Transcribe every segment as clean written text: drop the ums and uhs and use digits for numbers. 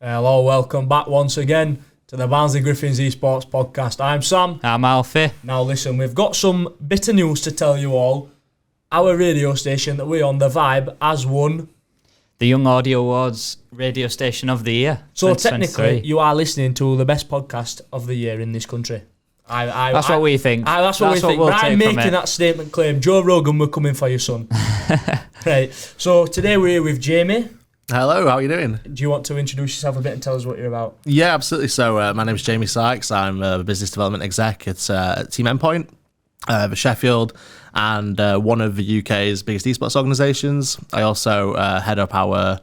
Hello, welcome back once again to the Barnsley Griffins Esport Podcast. I'm Sam. I'm Alfie. Now listen, we've got some bit of news to tell you all. Our radio station that we're on, The Vibe, has won the Young Audio Awards Radio Station of the Year. So technically, you are listening to the best podcast of the year in this country. That's what we think. That's what we think. We'll but I'm making that statement claim. Joe Rogan, we're coming for you, son. Right. So today we're here with Jamie. Hello, how are you doing? Do you want to introduce yourself a bit and tell us what you're about? Yeah, absolutely. So my name is Jamie Sykes. I'm a business development exec at Team Endpoint for Sheffield and one of the UK's biggest esports organisations. I also head up our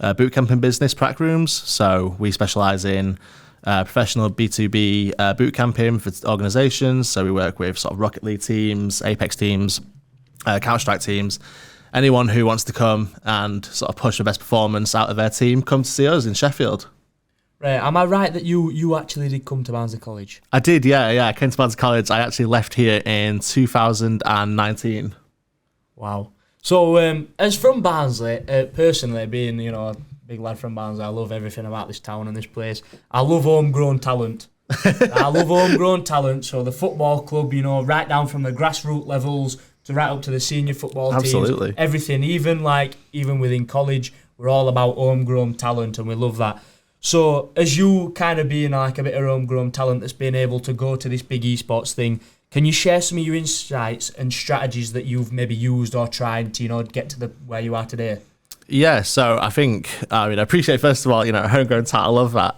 bootcamping business, Prac Rooms. So we specialise in professional B2B bootcamping for organisations. So we work with sort of Rocket League teams, Apex teams, Counter-Strike teams. Anyone who wants to come and sort of push the best performance out of their team, come to see us in Sheffield. Right, am I right that you actually did come to Barnsley College? I did, yeah. I came to Barnsley College. I actually left here in 2019. Wow. So, as from Barnsley, personally, being, a big lad from Barnsley, I love everything about this town and this place. I love homegrown talent. So the football club, right down from the grassroots levels to right up to the senior football teams. Absolutely. Everything, even within college, we're all about homegrown talent and we love that. So as you kind of being like a bit of homegrown talent that's been able to go to this big esports thing, can you share some of your insights and strategies that you've maybe used or tried to, get to where you are today? Yeah, so I appreciate, first of all, homegrown talent, I love that.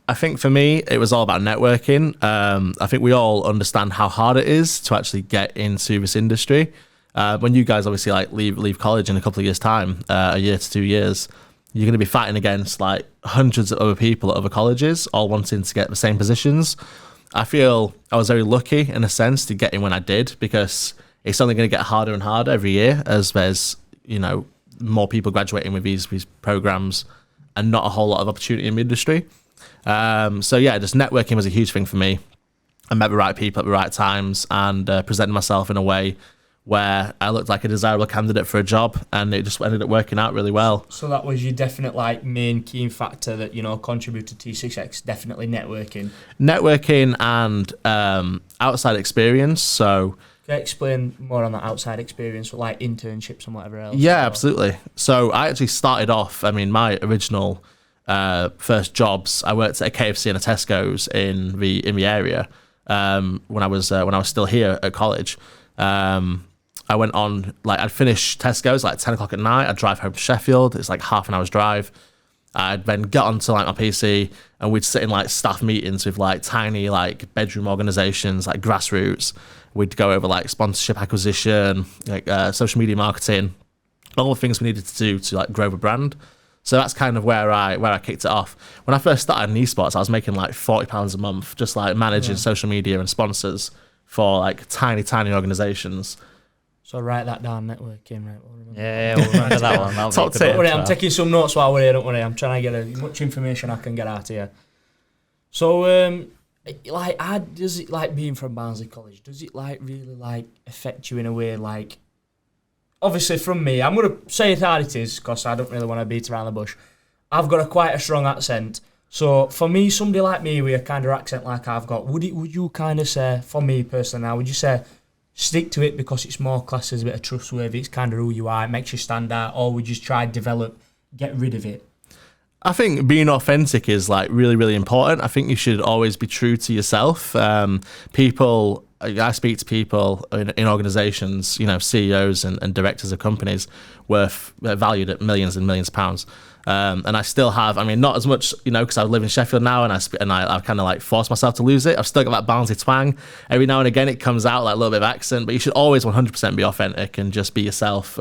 I think for me, it was all about networking. I think we all understand how hard it is to actually get into this industry. When you guys obviously leave college in a couple of years' time, a year to 2 years, you're going to be fighting against hundreds of other people at other colleges, all wanting to get the same positions. I feel I was very lucky in a sense to get in when I did, because it's only going to get harder and harder every year as there's more people graduating with these programs and not a whole lot of opportunity in the industry. Just networking was a huge thing for me. I met the right people at the right times and presented myself in a way where I looked like a desirable candidate for a job, and it just ended up working out really well. So that was your definite main key factor that contributed to T6X, definitely networking. Networking and outside experience. So can you explain more on that outside experience, like internships and whatever else? Yeah, absolutely. So I actually started off. My original first jobs, I worked at a KFC and a Tesco's in the area when I was still here at college. I went on, I'd finish Tesco's 10 o'clock at night. I'd drive home to Sheffield. It's half an hour's drive. I'd then get onto my PC and we'd sit in staff meetings with tiny bedroom organizations, grassroots. We'd go over sponsorship acquisition, social media marketing, all the things we needed to do to grow the brand. So that's kind of where I kicked it off. When I first started in esports, I was making £40 a month, just managing social media and sponsors for tiny organizations. So write that down, networking, right? Yeah, we'll remember that one. Top tip. Don't worry, I'm taking some notes while we're here, don't worry. I'm trying to get as much information I can get out of you. So, does it being from Barnsley College, does it really affect you in a way obviously from me, I'm going to say it how it is because I don't really want to beat around the bush. I've got quite a strong accent. So for me, somebody like me with a kind of accent like I've got, would you kind of say, for me personally now, would you say stick to it because it's more classed as a bit of trustworthy, it's kind of who you are, it makes you stand out, or would you try develop, get rid of it? I think being authentic is really, really important. I think you should always be true to yourself. I speak to people in organisations, CEOs and directors of companies valued at millions and millions of pounds. And I still have, not as much, because I live in Sheffield now and I've kind of forced myself to lose it. I've still got that Barnsley twang. Every now and again it comes out a little bit of accent, but you should always 100% be authentic and just be yourself.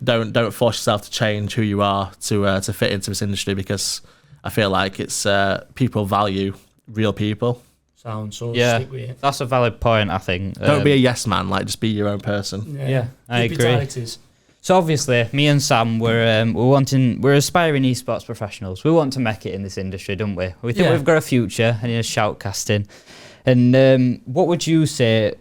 Don't force yourself to change who you are to fit into this industry, because I feel like it's people value real people. Stick with it. That's a valid point, I think. Don't be a yes man, just be your own person. Yeah, I agree. So obviously, me and Sam, we're aspiring esports professionals. We want to make it in this industry, don't we? We think we've got a future in shoutcasting. And what would you say,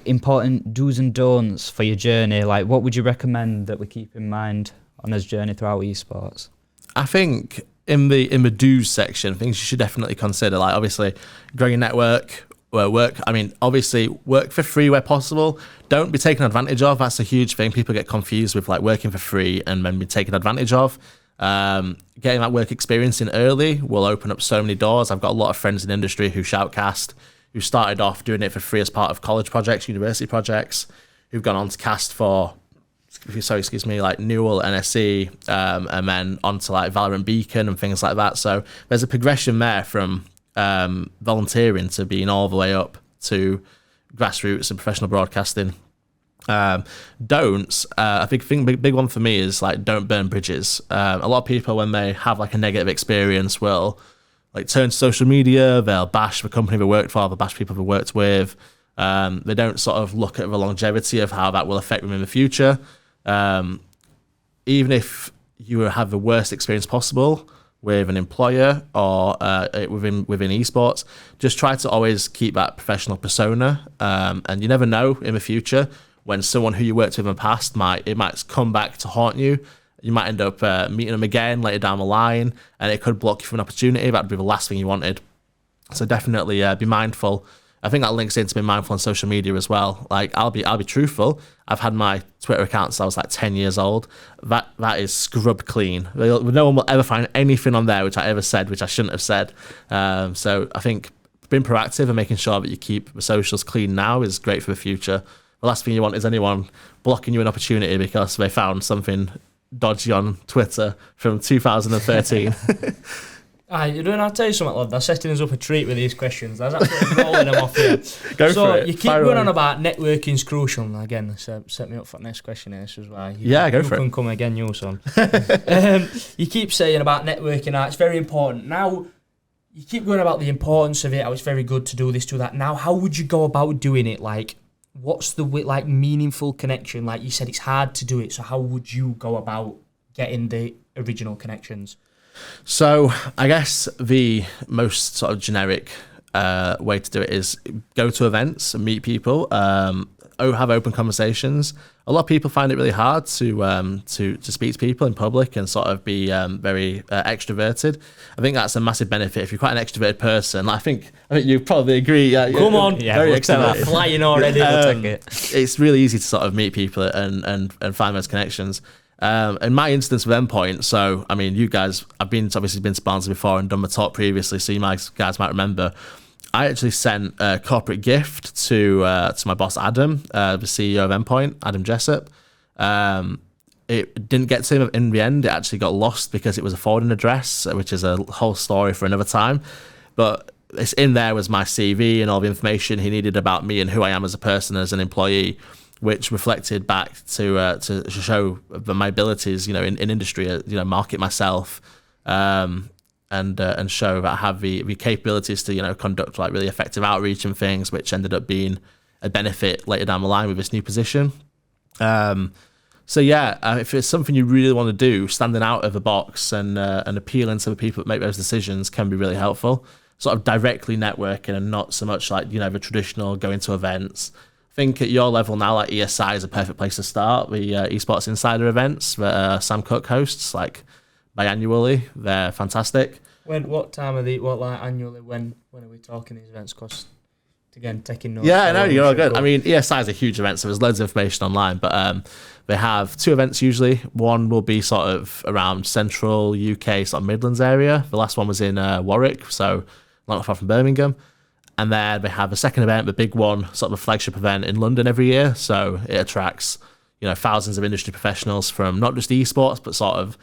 important do's and don'ts for your journey? What would you recommend that we keep in mind on this journey throughout esports? I think in the do's section, things you should definitely consider, like obviously growing your network, obviously work for free where possible. Don't be taken advantage of. That's a huge thing. People get confused with like working for free and then be taken advantage of. Getting that work experience in early will open up so many doors. I've got a lot of friends in the industry who shoutcast, who started off doing it for free as part of college projects, university projects, who've gone on to cast for, like Newell, NSE, and then onto like Valorant Beacon and things like that. So there's a progression there from volunteering to being all the way up to grassroots and professional broadcasting. Don'ts, a big one for me is like don't burn bridges. A lot of people, when they have like a negative experience, will like turn to social media, they'll bash the company they worked for, they'll bash people they worked with. They don't sort of look at the longevity of how that will affect them in the future. Even if you have the worst experience possible with an employer or within esports, just try to always keep that professional persona. And you never know in the future when someone who you worked with in the past might come back to haunt you. You might end up meeting them again later down the line, and it could block you from an opportunity. That'd be the last thing you wanted. So definitely be mindful. I think that links into being mindful on social media as well. Like I'll be truthful. I've had my Twitter account since I was like 10 years old. That is scrubbed clean. No one will ever find anything on there which I ever said, which I shouldn't have said. So I think being proactive and making sure that you keep the socials clean now is great for the future. The last thing you want is anyone blocking you an opportunity because they found something dodgy on Twitter from 2013. You don't have to tell you something, lad. They're setting us up a treat with these questions. There's absolutely rolling them off here. Go for it. You keep going on about networking's crucial. And again, set me up for the next question here. This is why you can come again, you son. You keep saying about networking. It's very important. Now, you keep going about the importance of it. How it's very good to do this, do that. Now, how would you go about doing it? Like, what's the like meaningful connection? Like you said, it's hard to do it. So how would you go about getting the original connections? So I guess the most sort of generic way to do it is go to events and meet people, have open conversations. A lot of people find it really hard to speak to people in public and sort of be very extroverted. I think that's a massive benefit if you're quite an extroverted person. I think you probably agree. Come on, very extroverted. Flying already. It's really easy to sort of meet people and find those connections. In my instance with Endpoint, so I mean, you guys, I've obviously been to Barnsley before and done my talk previously, so you guys might remember. I actually sent a corporate gift to my boss Adam, the CEO of Endpoint, Adam Jessup. It didn't get to him in the end. It actually got lost because it was a forwarding address, which is a whole story for another time. But it's in there was my CV and all the information he needed about me and who I am as a person, as an employee, which reflected back to show my abilities, in industry, market myself, and show that I have the capabilities to, conduct like really effective outreach and things, which ended up being a benefit later down the line with this new position. If it's something you really want to do, standing out of the box and appealing to the people that make those decisions can be really helpful. Sort of directly networking and not so much like, the traditional going to events. I think at your level now, like ESI is a perfect place to start. The Esports Insider events that Sam Cook hosts, like biannually, they're fantastic. What time are annually? When are we talking these events? Because again, taking notes. Yeah, I know you're all good. I mean, ESI is a huge event, so there's loads of information online. But they have 2 events usually. One will be sort of around central UK, sort of Midlands area. The last one was in Warwick, so not far from Birmingham. And then they have a second event, the big one, sort of a flagship event in London every year. So it attracts, thousands of industry professionals from not just esports, but sort of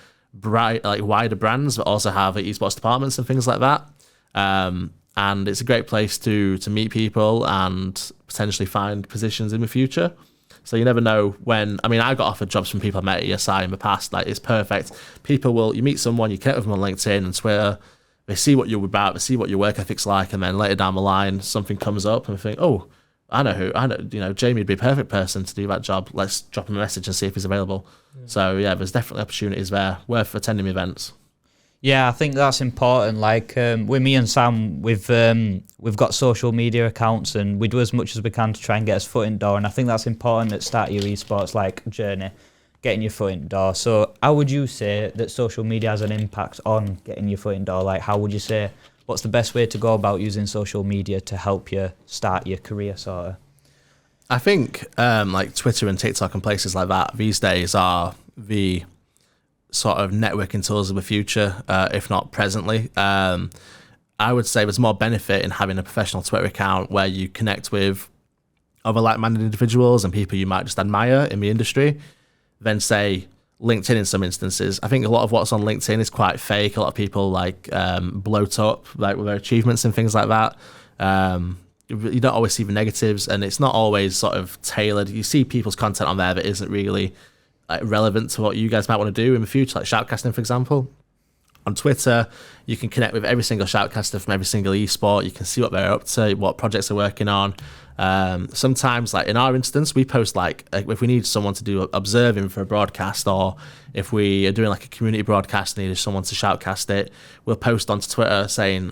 wider brands, but also have esports departments and things like that. And it's a great place to meet people and potentially find positions in the future. So you never know when. I mean, I got offered jobs from people I met at ESI in the past. Like, it's perfect. You meet someone, you connect with them on LinkedIn and Twitter. They see what you're about, they see what your work ethic's like, and then later down the line, something comes up and they think, oh, I know, Jamie would be a perfect person to do that job. Let's drop him a message and see if he's available. Yeah. So yeah, there's definitely opportunities there, worth attending events. Yeah, I think that's important. Like with me and Sam, we've got social media accounts and we do as much as we can to try and get us foot in door. And I think that's important at the start of your esports journey. getting your foot in the door. So how would you say that social media has an impact on getting your foot in the door? Like, how would you say, what's the best way to go about using social media to help you start your career, sort of? I think like Twitter and TikTok and places like that these days are the sort of networking tools of the future, if not presently. I would say there's more benefit in having a professional Twitter account where you connect with other like-minded individuals and people you might just admire in the industry than, say, LinkedIn in some instances. I think a lot of what's on LinkedIn is quite fake. A lot of people like bloat up like with their achievements and things like that. You don't always see the negatives, and it's not always sort of tailored. You see people's content on there that isn't really like relevant to what you guys might want to do in the future, like shoutcasting, for example. On Twitter, you can connect with every single shoutcaster from every single esport. You can see what they're up to, what projects they're working on. Sometimes, like in our instance, we post like if we need someone to do observing for a broadcast, or if we are doing like a community broadcast and need someone to shoutcast it, we'll post onto Twitter saying,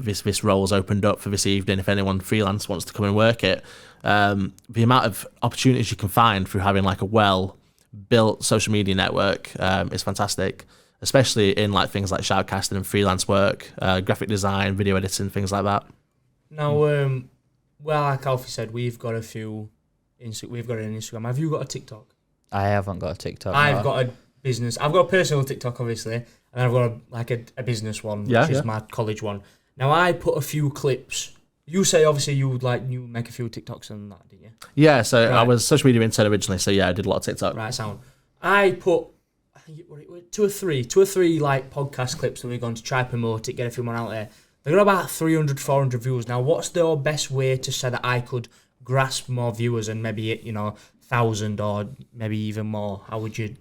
this role's opened up for this evening. If anyone freelance wants to come and work it, the amount of opportunities you can find through having like a well-built social media network is fantastic. Especially in like things like shoutcasting and freelance work, graphic design, video editing, things like that. Now, well, like Alfie said, we've got an Instagram. Have you got a TikTok? I haven't got a TikTok. I've got a business. I've got a personal TikTok, obviously, and I've got a business one, which is my college one. Now, I put a few clips. You say obviously you make a few TikToks and that, didn't you? Yeah, so right. I was social media intern originally, so yeah, I did a lot of TikTok. Right, sound. I put two or three like podcast clips that we're going to try promote it, get everyone out there. They got about 300, 400 views. Now, what's the best way to say that I could grasp more viewers and maybe 1,000 or maybe even more? How would you?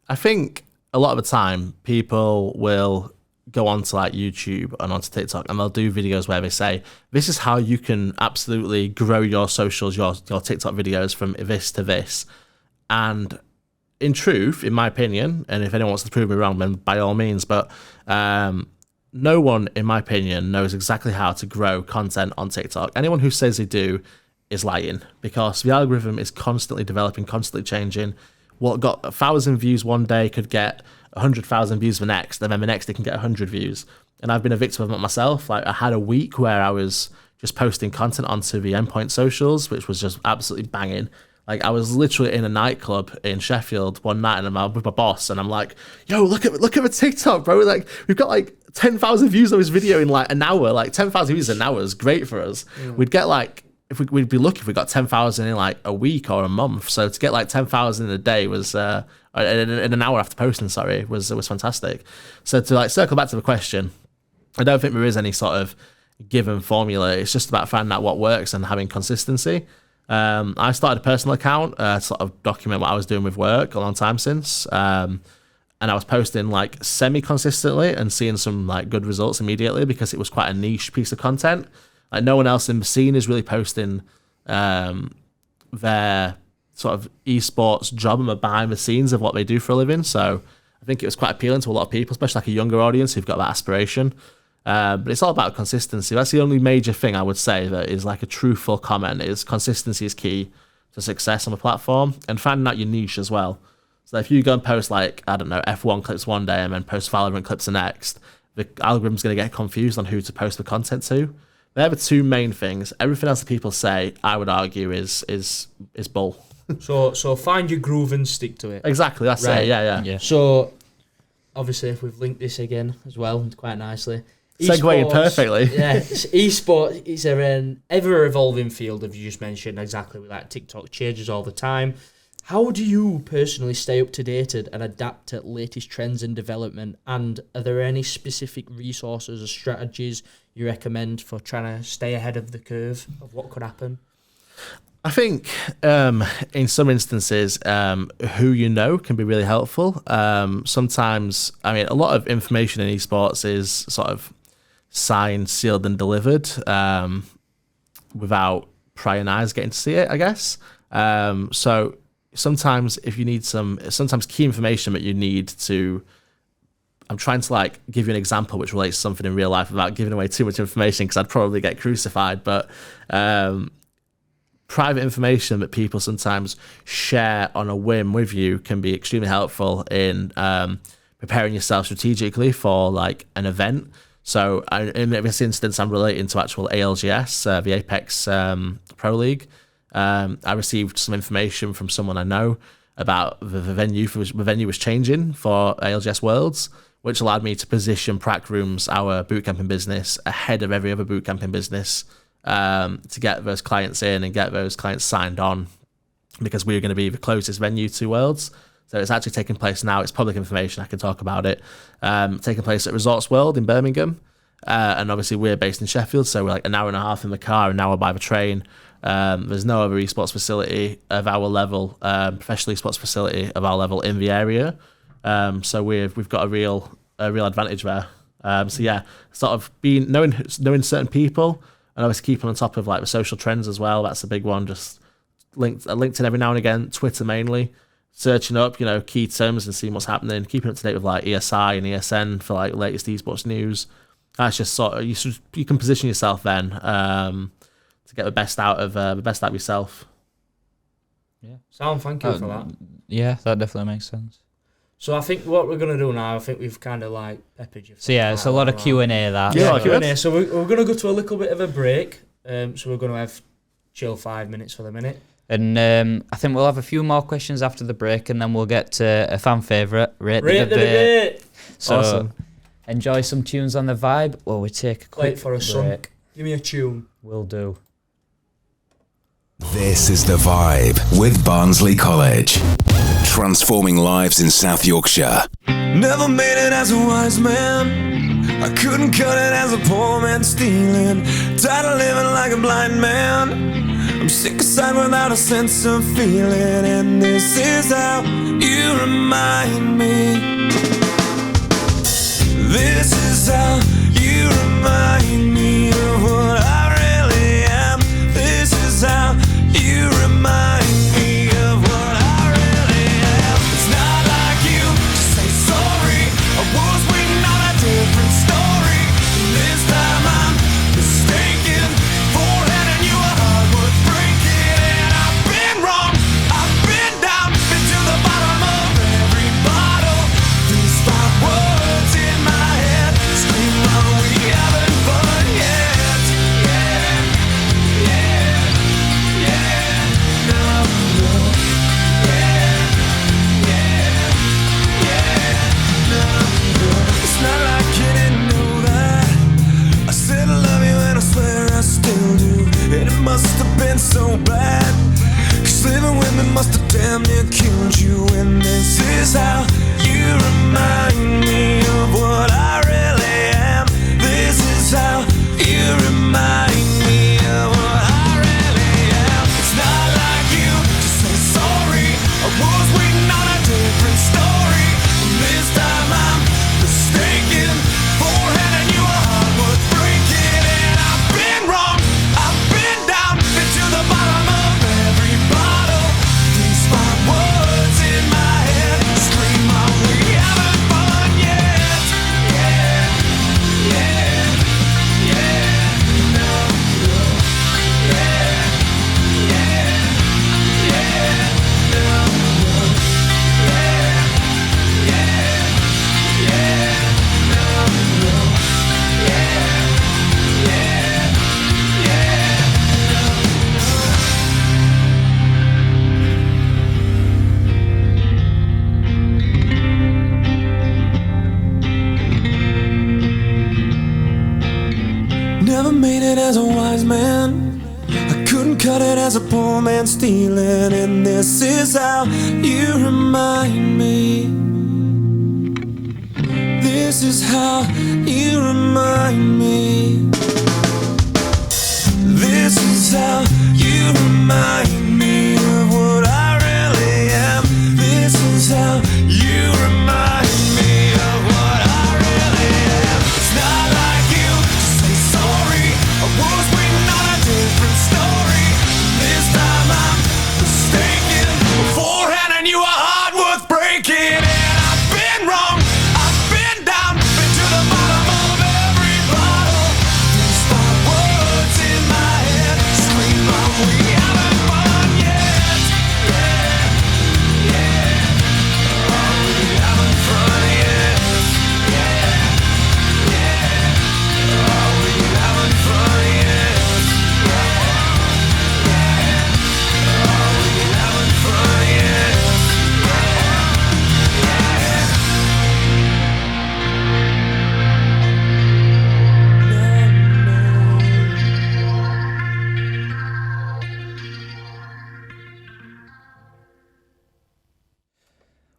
I think a lot of the time people will go onto like YouTube and onto TikTok and they'll do videos where they say, this is how you can absolutely grow your socials, your TikTok videos from this to this. And in truth, in my opinion, and if anyone wants to prove me wrong, then by all means, but no one, in my opinion, knows exactly how to grow content on TikTok. Anyone who says they do is lying, because the algorithm is constantly developing, constantly changing. What got 1,000 views one day could get 100,000 views the next, and then the next it can get 100 views. And I've been a victim of it myself. Like, I had a week where I was just posting content onto the Endpoint socials, which was just absolutely banging. Like, I was literally in a nightclub in Sheffield one night, and I'm with my boss, and I'm like, "Yo, look at the TikTok, bro! Like, we've got like 10,000 views on this video in like an hour. Like, 10,000 views in an hour is great for us. We'd get like, we'd be lucky if we got 10,000 in like a week or a month. So to get like 10,000 in a day was, in an hour after posting, was fantastic. So to like circle back to the question, I don't think there is any sort of given formula. It's just about finding out what works and having consistency. I started a personal account to sort of document what I was doing with work a long time since, and I was posting like semi-consistently and seeing some like good results immediately because it was quite a niche piece of content. Like, no one else in the scene is really posting their sort of esports job and the behind the scenes of what they do for a living, so I think it was quite appealing to a lot of people, especially like a younger audience who've got that aspiration. But it's all about consistency. That's the only major thing I would say that is like a truthful comment, is consistency is key to success on the platform, and finding out your niche as well. So if you go and post like, I don't know, F1 clips one day and then post Valorant clips the next, the algorithm's going to get confused on who to post the content to. They're the two main things. Everything else that people say, I would argue, is bull. So find your groove and stick to it. Exactly, that's right. It. Yeah. So obviously, if we've linked this again as well, quite nicely. Segueing perfectly. Yeah, esports is an ever-evolving field, as you just mentioned, exactly with that. TikTok changes all the time. How do you personally stay up to date and adapt to latest trends and development? And are there any specific resources or strategies you recommend for trying to stay ahead of the curve of what could happen? I think in some instances, who you know can be really helpful. Sometimes, I mean, a lot of information in esports is sort of signed, sealed, and delivered without prying eyes getting to see it, I guess. So sometimes if you need sometimes key information that you need to, I'm trying to like give you an example which relates to something in real life without giving away too much information because I'd probably get crucified, but private information that people sometimes share on a whim with you can be extremely helpful in preparing yourself strategically for like an event. So in this instance, I'm relating to actual ALGS, the Apex Pro League. I received some information from someone I know about the venue. The venue was changing for ALGS Worlds, which allowed me to position Prac Rooms, our bootcamping business, ahead of every other bootcamping business to get those clients in and get those clients signed on, because we were going to be the closest venue to Worlds. So it's actually taking place now. It's public information. I can talk about it. Taking place at Resorts World in Birmingham. And obviously we're based in Sheffield, so we're like an hour and a half in the car, an hour by the train. There's no other esports facility of our level, professional esports facility of our level in the area. So we've got a real advantage there. So yeah, sort of knowing certain people, and obviously keeping on top of like the social trends as well. That's a big one. Just LinkedIn every now and again, Twitter mainly. Searching up, key terms and seeing what's happening, keeping up to date with like ESI and ESN for like latest esports news. That's just sort of you can position yourself then to get the best out of yourself. Yeah, Sam, thank you for that. Yeah, that definitely makes sense. So I think what we're gonna do now, I think we've kind of like peppered you. So yeah, it's a lot of Q&A. That yeah, Q&A. So we're gonna go to a little bit of a break. So we're gonna have chill 5 minutes for the minute. And I think we'll have a few more questions after the break, and then we'll get to a fan favourite, Rate the Debate. So awesome. Enjoy some tunes on the vibe while we take a quick Wait for a break. Give me a tune. Will do. This is The Vibe with Barnsley College. Transforming lives in South Yorkshire. Never made it as a wise man. I couldn't cut it as a poor man stealing. Tired of living like a blind man. I'm sick aside without a sense of feeling. And this is how you remind me. This is how you remind me of what I really am. This is how you remind me of what I really am. It's not like you to say sorry. I was waiting on a different story. This time I'm mistaken for handing you a heart worth breaking. And I've been wrong, I've been down, been to the bottom of every bottle. These 5 words in my head scream, "Are we having fun yet?" Yeah, yeah, yeah, no, no. Yeah, yeah, yeah, no, no. It's not like you didn't know that. I said I love you and I swear I still do. And it must have been so bad, 'cause living with me must have damn near killed you. And this is how you remind me of what I really am. This is how you remind me of what I really am. It's not like you to say sorry. I was waiting on a different story. This time I'm mistaken for handing you a heart worth breaking. And I've been wrong, I've been down, been to the bottom of every bottle. These 5 words in my head scream, "Are we having fun yet?" Yeah, yeah, yeah, no, no. Yeah, yeah, yeah, no, no. Yeah, yeah, yeah, no, no. Yeah, yeah, yeah, no, no. Never made it as a wise man. I couldn't cut it as a poor man stealing. And this is how you remind me. This is how you remind me. This is how you remind me of what I really am. This is how you remind me of what I really am. It's not like you to say sorry. I was waiting on a different story. This time I'm mistaken for handing you a heart worth breaking. And I've been wrong, I've been down, been to the bottom of every bottle. These 5 words in my head scream, "Are we having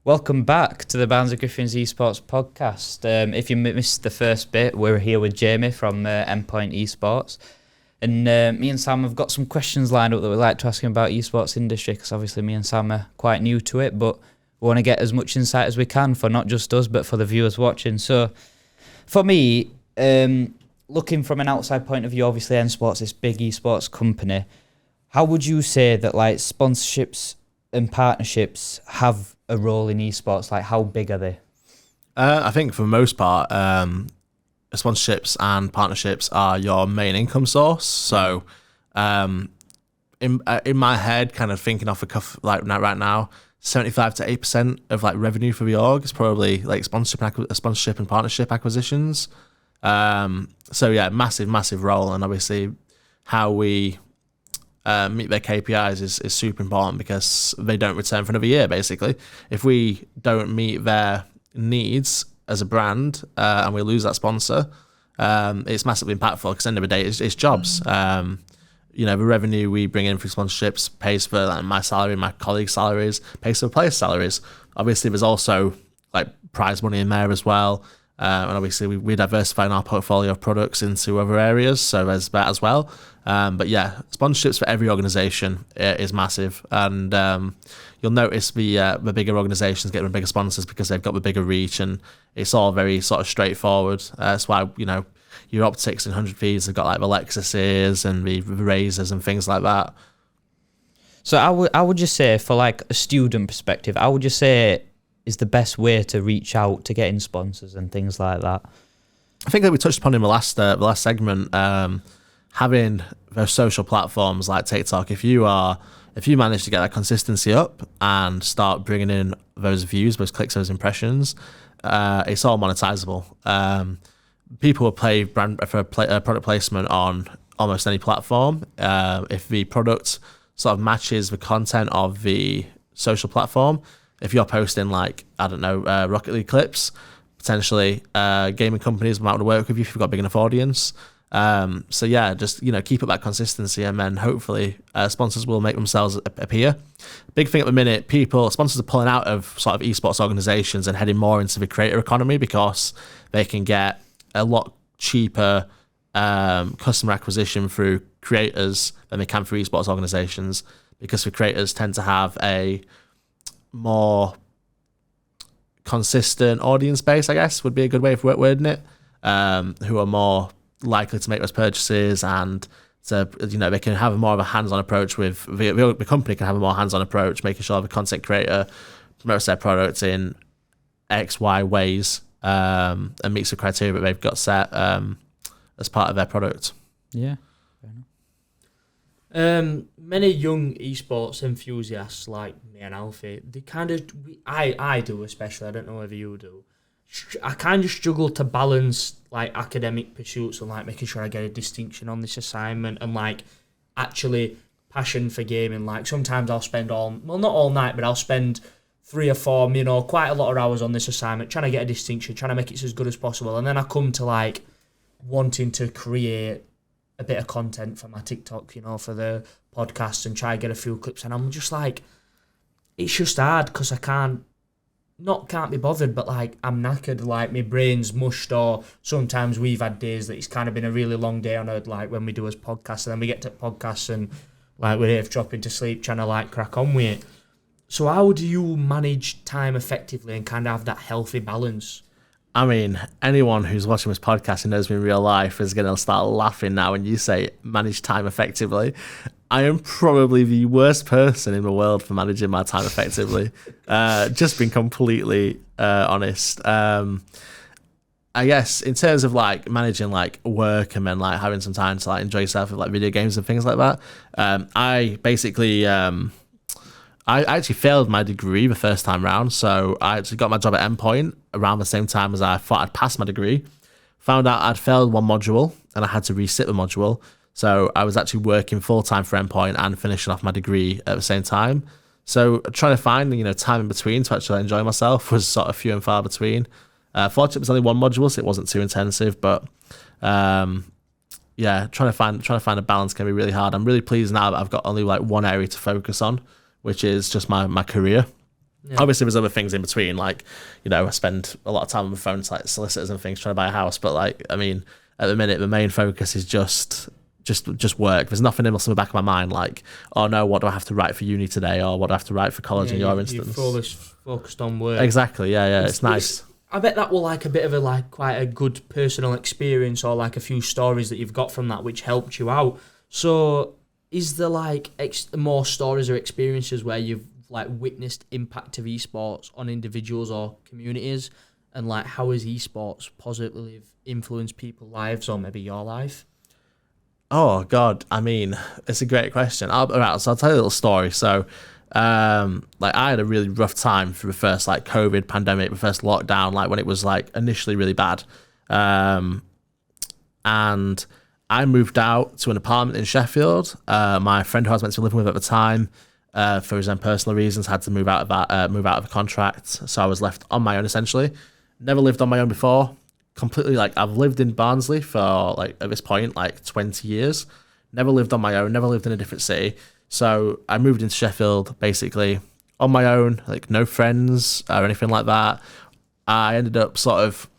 Welcome back to the Barnsley Griffins Esports Podcast. If you missed the first bit, we're here with Jamie from Endpoint Esports. And me and Sam have got some questions lined up that we'd like to ask him about esports industry, because obviously me and Sam are quite new to it, but we want to get as much insight as we can for not just us, but for the viewers watching. So for me, looking from an outside point of view, obviously Esports, this big esports company, how would you say that like sponsorships and partnerships have a role in esports? Like, how big are they? I think for the most part, sponsorships and partnerships are your main income source. So, in my head, kind of thinking off the cuff, like right now, 75 to 8% of like revenue for the org is probably like sponsorship and partnership acquisitions. So yeah, massive role, and obviously how we meet their KPIs is super important, because they don't return for another year, basically. If we don't meet their needs as a brand and we lose that sponsor, it's massively impactful, because at the end of the day, it's jobs. The revenue we bring in through sponsorships pays for like my salary, my colleagues' salaries, pays for players' salaries. Obviously, there's also like prize money in there as well. And obviously we diversify our portfolio of products into other areas, so there's that as well. But yeah, sponsorships for every organisation is massive, and you'll notice the bigger organisations get the bigger sponsors because they've got the bigger reach, and it's all very sort of straightforward. That's why your Optics and 100 Thieves have got like the Lexuses and the Razors and things like that. So I would just say, for like a student perspective, I would just say is the best way to reach out to getting sponsors and things like that. I think that we touched upon in the last segment, having those social platforms like TikTok. If you manage to get that consistency up and start bringing in those views, those clicks, those impressions, it's all monetizable. People will pay product placement on almost any platform. If the product sort of matches the content of the social platform, if you're posting like, I don't know, Rocket League clips, potentially gaming companies might want to work with you if you've got a big enough audience. So yeah, just keep up that consistency, and then hopefully sponsors will make themselves appear. Big thing at the minute, sponsors are pulling out of sort of esports organizations and heading more into the creator economy, because they can get a lot cheaper customer acquisition through creators than they can through esports organizations, because the creators tend to have a more consistent audience base, I guess would be a good way of wording it, who are more likely to make those purchases, and so they can have more of a hands-on approach with the company can have a more hands-on approach, making sure the content creator promotes their product in X, Y ways, and meets the criteria that they've got set as part of their product. Yeah. Many young esports enthusiasts like me and Alfie, they kind of, I do especially, I don't know whether you do, I kind of struggle to balance like academic pursuits and like making sure I get a distinction on this assignment, and like actually passion for gaming. Like sometimes I'll spend not all night, but I'll spend 3 or 4, quite a lot of hours on this assignment, trying to get a distinction, trying to make it as good as possible. And then I come to like wanting to create a bit of content for my TikTok, for the podcast, and try to get a few clips. And I'm just like, it's just hard, because I can't be bothered, but like I'm knackered, like my brain's mushed, or sometimes we've had days that it's kind of been a really long day on Earth, like when we do as podcasts, and then we get to podcasts and like we're dropping to sleep, trying to like crack on with it. So how do you manage time effectively and kind of have that healthy balance? I mean, anyone who's watching this podcast and knows me in real life is going to start laughing now when you say manage time effectively. I am probably the worst person in the world for managing my time effectively. Just being completely honest. I guess in terms of like managing like work and then like having some time to like enjoy yourself with like video games and things like that, I basically I actually failed my degree the first time round, so I actually got my job at Endpoint around the same time as I thought I'd passed my degree. Found out I'd failed one module and I had to resit the module, so I was actually working full-time for Endpoint and finishing off my degree at the same time. So trying to find time in between to actually enjoy myself was sort of few and far between. Fortunately, it was only one module, so it wasn't too intensive, but yeah, trying to find a balance can be really hard. I'm really pleased now that I've got only like one area to focus on, which is just my career. Yeah. Obviously, there's other things in between, like, you know, I spend a lot of time on my phone to like solicitors and things trying to buy a house. But like, I mean, at the minute, the main focus is just work. There's nothing else in the back of my mind like, oh no, what do I have to write for uni today, or what do I have to write for college in your instance? You're fully focused on work. Exactly, yeah, it's nice. I bet that will like a bit of a like quite a good personal experience, or like a few stories that you've got from that which helped you out. So is there like more stories or experiences where you've like witnessed impact of esports on individuals or communities, and like how has esports positively influenced people's lives or maybe your life? Oh God, I mean, it's a great question. So I'll tell you a little story. So, like I had a really rough time through the first like COVID pandemic, the first lockdown, like when it was like initially really bad. And I moved out to an apartment in Sheffield. My friend who I was meant to be living with at the time, for his own personal reasons, had to move out of the contract. So I was left on my own essentially. Never lived on my own before. Completely, like, I've lived in Barnsley for like at this point like 20 years. Never lived on my own. Never lived in a different city. So I moved into Sheffield basically on my own, like no friends or anything like that. I ended up sort of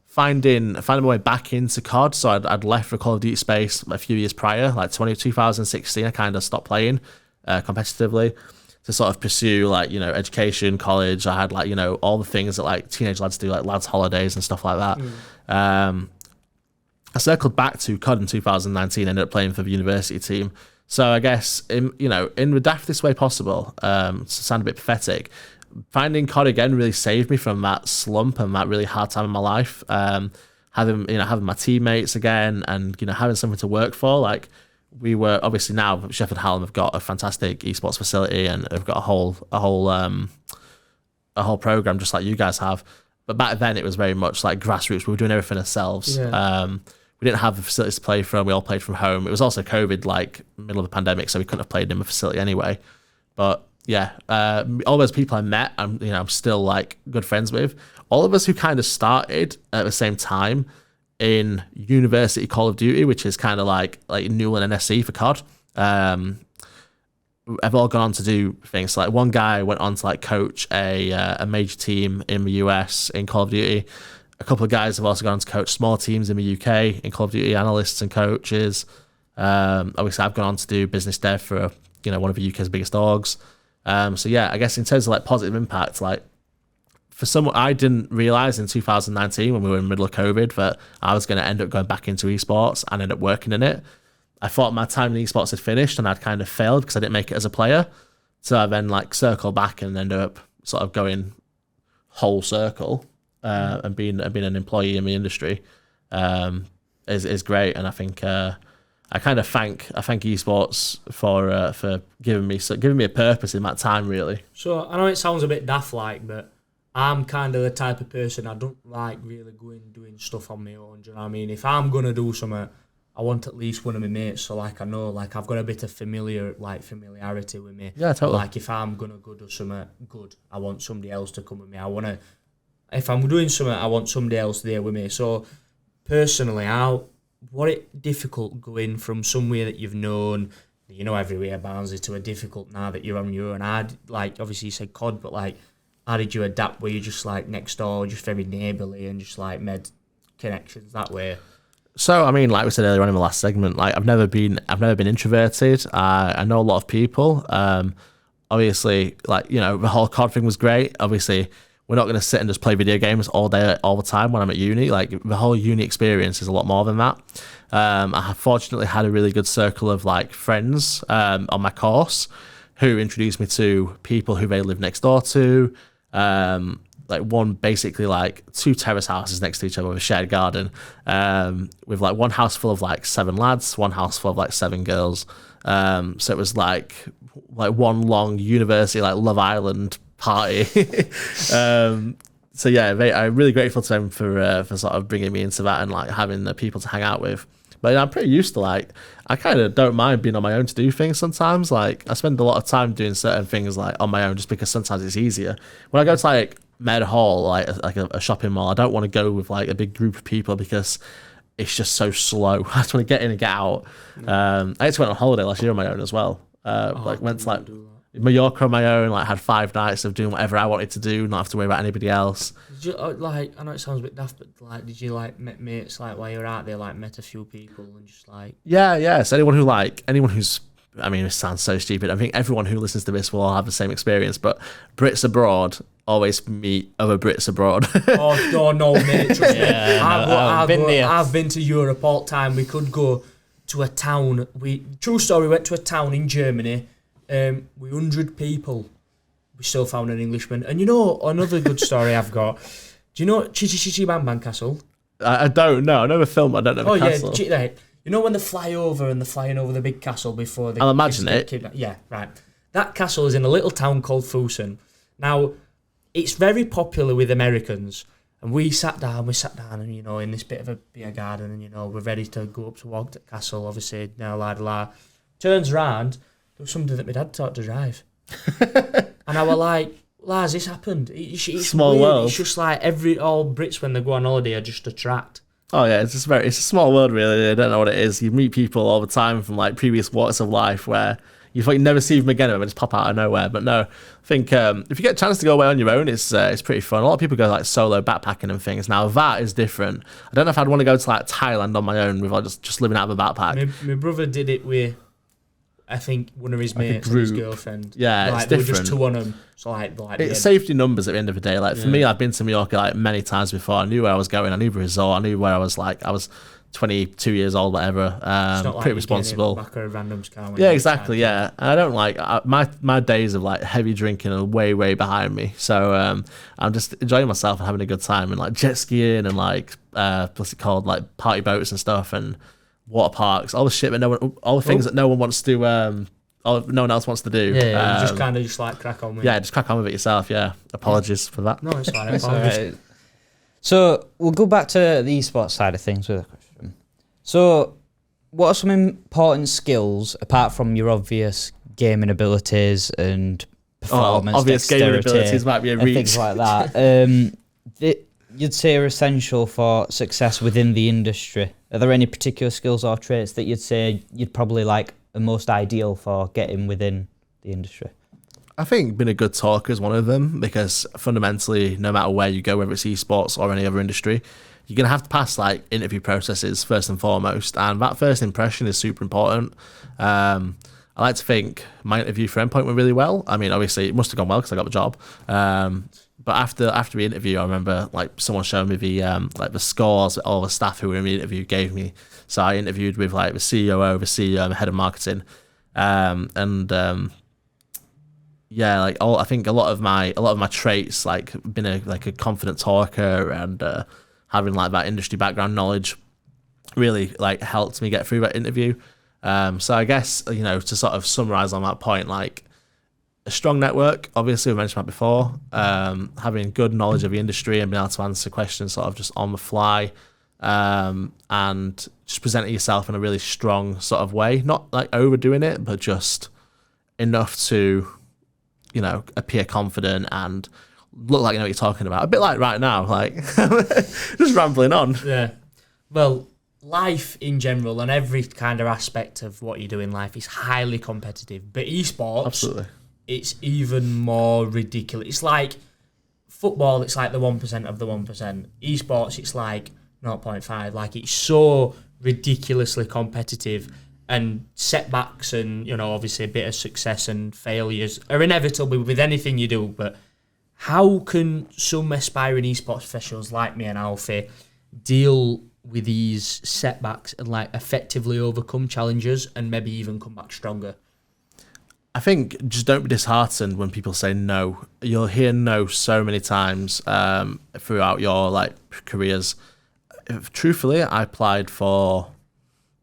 finding my way back into COD. So I'd left the Call of Duty space a few years prior, like 2016. I kind of stopped playing competitively to sort of pursue like, you know, education, college. I had like, you know, all the things that like teenage lads do, like lads holidays and stuff like that. I circled back to COD in 2019, ended up playing for the university team. So I guess in the daftest way possible, to sound a bit pathetic, finding COD again really saved me from that slump and that really hard time in my life. Having my teammates again, and, you know, having something to work for. Like, we were obviously now Sheffield Hallam have got a fantastic esports facility and have got a whole program just like you guys have. But back then it was very much like grassroots. We were doing everything ourselves. Yeah. We didn't have the facilities to play from. We all played from home. It was also COVID, like middle of the pandemic, so we couldn't have played in a facility anyway. But yeah, all those people I met, I'm still like good friends with. All of us who kind of started at the same time in university Call of Duty, which is kind of like Newell and NSC for COD, have all gone on to do things. So, like, one guy went on to like coach a major team in the US in Call of Duty. A couple of guys have also gone on to coach small teams in the UK in Call of Duty, analysts and coaches. Obviously I've gone on to do business dev for one of the UK's biggest orgs. So yeah, I guess in terms of like positive impact, like, for someone, I didn't realise in 2019 when we were in the middle of COVID that I was going to end up going back into esports and end up working in it. I thought my time in esports had finished and I'd kind of failed because I didn't make it as a player. So I then like circled back and ended up sort of going whole circle and being an employee in the industry is great. And I think I thank esports for giving me a purpose in that time, really. So I know it sounds a bit daft, like, but I'm kind of the type of person, I don't like really going doing stuff on my own. Do you know what I mean? If I'm going to do something, I want at least one of my mates, so like I know, like I've got a bit of familiarity with me. Yeah, totally. Like if I'm going to go do something good, I want somebody else to come with me. If I'm doing something, I want somebody else there with me. So personally, what it difficult going from somewhere that you've known, everywhere, Barnsley, to a difficult now that you're on your own. Obviously you said COD, but like, how did you adapt? Were you just like next door, just very neighbourly and just like made connections that way? So, I mean, like we said earlier on in the last segment, like I've never been introverted. I know a lot of people. Obviously, like, the whole COD thing was great. Obviously, we're not going to sit and just play video games all day, all the time when I'm at uni. Like, the whole uni experience is a lot more than that. I have fortunately had a really good circle of like friends on my course who introduced me to people who they live next door to. Like one, basically like 2 terrace houses next to each other with a shared garden, with like one house full of like 7 lads, one house full of like 7 girls. So it was like one long university, like Love Island party. So yeah, I'm really grateful to them for sort of bringing me into that and like having the people to hang out with. But I'm pretty used to like, I kind of don't mind being on my own to do things sometimes. Like I spend a lot of time doing certain things like on my own just because sometimes it's easier. When I go to like Med Hall, like a shopping mall, I don't want to go with like a big group of people because it's just so slow. I just want to get in and get out. I actually went on holiday last year on my own as well. Went to like, Mallorca on my own, like had 5 nights of doing whatever I wanted to do, not have to worry about anybody else. Did you, like, I know it sounds a bit daft, but like, did you like met mates like while you were out there, like met a few people and just like? Yeah. So anyone who's, I mean, it sounds so stupid. I think everyone who listens to this will all have the same experience, but Brits abroad always meet other Brits abroad. oh no, mate. Trust me. I've I've been to Europe all the time. We could go to a town. True story. We went to a town in Germany. We 100 people. We still found an Englishman. And you know another good story I've got. Do you know Chichi Chichi Bang Bang Castle? I don't know. I know the film. I don't know the castle. Yeah, right. You know when they fly over and they're flying over the big castle before they... I'll imagine it. Yeah, right. That castle is in a little town called Fusen. Now, it's very popular with Americans. And we sat down and, you know, in this bit of a beer garden and, you know, we're ready to go up to walk to the castle, obviously, now la. Turns round, there was somebody that my dad taught to drive. And I were like, Lars, this happened. It's small weird. world. It's just like all Brits when they go on holiday are just a tract. Oh yeah, it's a small world really. I don't know what it is. You meet people all the time from like previous walks of life where you thought you'd never see them again and they just pop out of nowhere. But no, I think if you get a chance to go away on your own, it's pretty fun. A lot of people go like solo backpacking and things. Now that is different. I don't know if I'd want to go to like Thailand on my own without just living out of a backpack. My brother did it with, I think, one of his mates and his girlfriend. Yeah, like, it's they different. Were just two on them. So like it's safety numbers at the end of the day. Like for me, I've been to Mallorca like many times before. I knew where I was going. I knew the resort. I knew where I was. Like I was 22 years old, whatever. Pretty responsible. Back of a random's car yeah, exactly. Yeah, and I don't like my days of like heavy drinking are way behind me. So I'm just enjoying myself and having a good time and like jet skiing and like what's it called, like party boats and stuff and water parks, all the shit that all the things that no one wants to no one else wants to do. Yeah, you just kind of just like crack on with it. Yeah, just crack on with it yourself. Yeah, apologies for that. No, it's fine. It's all right. So we'll go back to the esports side of things with a question. So, what are some important skills apart from your obvious gaming abilities and performance, obvious gaming abilities might be a reach, things like that? That you'd say are essential for success within the industry. Are there any particular skills or traits that you'd say you'd probably like the most ideal for getting within the industry? I think being a good talker is one of them, because fundamentally, no matter where you go, whether it's esports or any other industry, you're going to have to pass like interview processes first and foremost. And that first impression is super important. I like to think my interview for Endpoint went really well. I mean, obviously it must have gone well because I got the job. But after the interview, I remember like someone showing me the scores that all the staff who were in the interview gave me. So I interviewed with like the COO, the CEO, and the head of marketing, yeah, like I think a lot of my traits, like being a confident talker and having like that industry background knowledge, really like helped me get through that interview. So I guess, you know, to sort of summarize on that point, like a strong network, obviously we mentioned that before, having good knowledge of the industry and being able to answer questions sort of just on the fly, and just presenting yourself in a really strong sort of way, not like overdoing it, but just enough to, you know, appear confident and look like you know what you're talking about. A bit like right now, like just rambling on. Yeah. Well, life in general and every kind of aspect of what you do in life is highly competitive. But esports, absolutely, it's even more ridiculous. It's like football, it's like the 1% of the 1%. Esports, it's like 0.5. Like, it's so ridiculously competitive, and setbacks and, you know, obviously a bit of success and failures are inevitable with anything you do. But how can some aspiring esports professionals like me and Alfie deal with these setbacks and like effectively overcome challenges and maybe even come back stronger? I think just don't be disheartened when people say no. You'll hear no so many times throughout your like careers. Truthfully, I applied for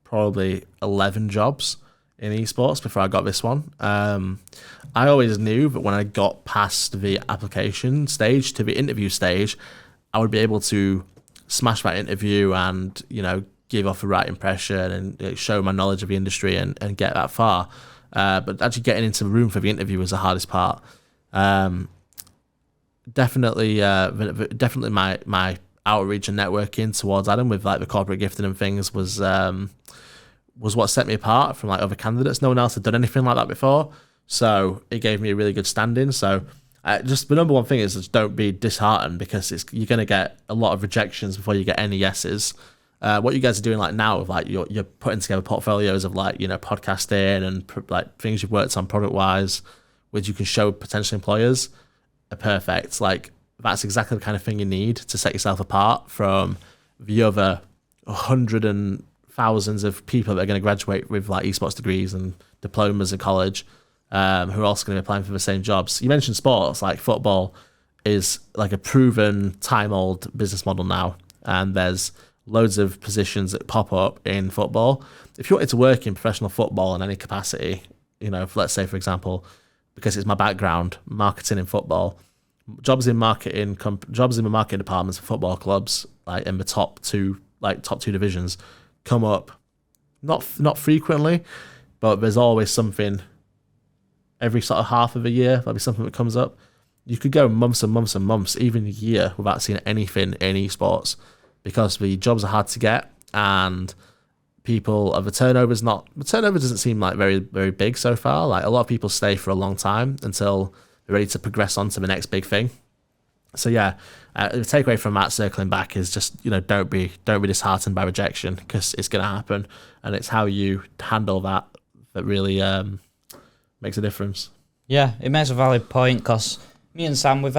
probably 11 jobs in esports before I got this one. I always knew that when I got past the application stage to the interview stage, I would be able to smash that interview and, you know, give off the right impression and show my knowledge of the industry and get that far. But actually getting into the room for the interview was the hardest part. Definitely my outreach and networking towards Adam with like the corporate gifting and things was what set me apart from like other candidates. No one else had done anything like that before. So it gave me a really good standing. So just the number one thing is just don't be disheartened, because you're going to get a lot of rejections before you get any yeses. What you guys are doing like now, with like you're putting together portfolios of like, you know, podcasting and like things you've worked on product wise, which you can show potential employers, are perfect. Like that's exactly the kind of thing you need to set yourself apart from the other 100 and thousands of people that are going to graduate with like esports degrees and diplomas in college, who are also going to be applying for the same jobs. You mentioned sports, like football is like a proven time-old business model now, and there's loads of positions that pop up in football. If you wanted to work in professional football in any capacity, you know, let's say for example, because it's my background, marketing in football, jobs in the marketing departments for football clubs, like in the top two divisions, come up not frequently, but there's always something. Every sort of half of a year, there'll be something that comes up. You could go months and months and months, even a year, without seeing anything in esports, because the jobs are hard to get, and the turnover doesn't seem like very, very big so far. Like a lot of people stay for a long time until they're ready to progress on to the next big thing. So yeah, the takeaway from that, circling back, is just, you know, don't be disheartened by rejection, because it's going to happen, and it's how you handle that really makes a difference. Yeah, it makes a valid point, because me and Sam, we've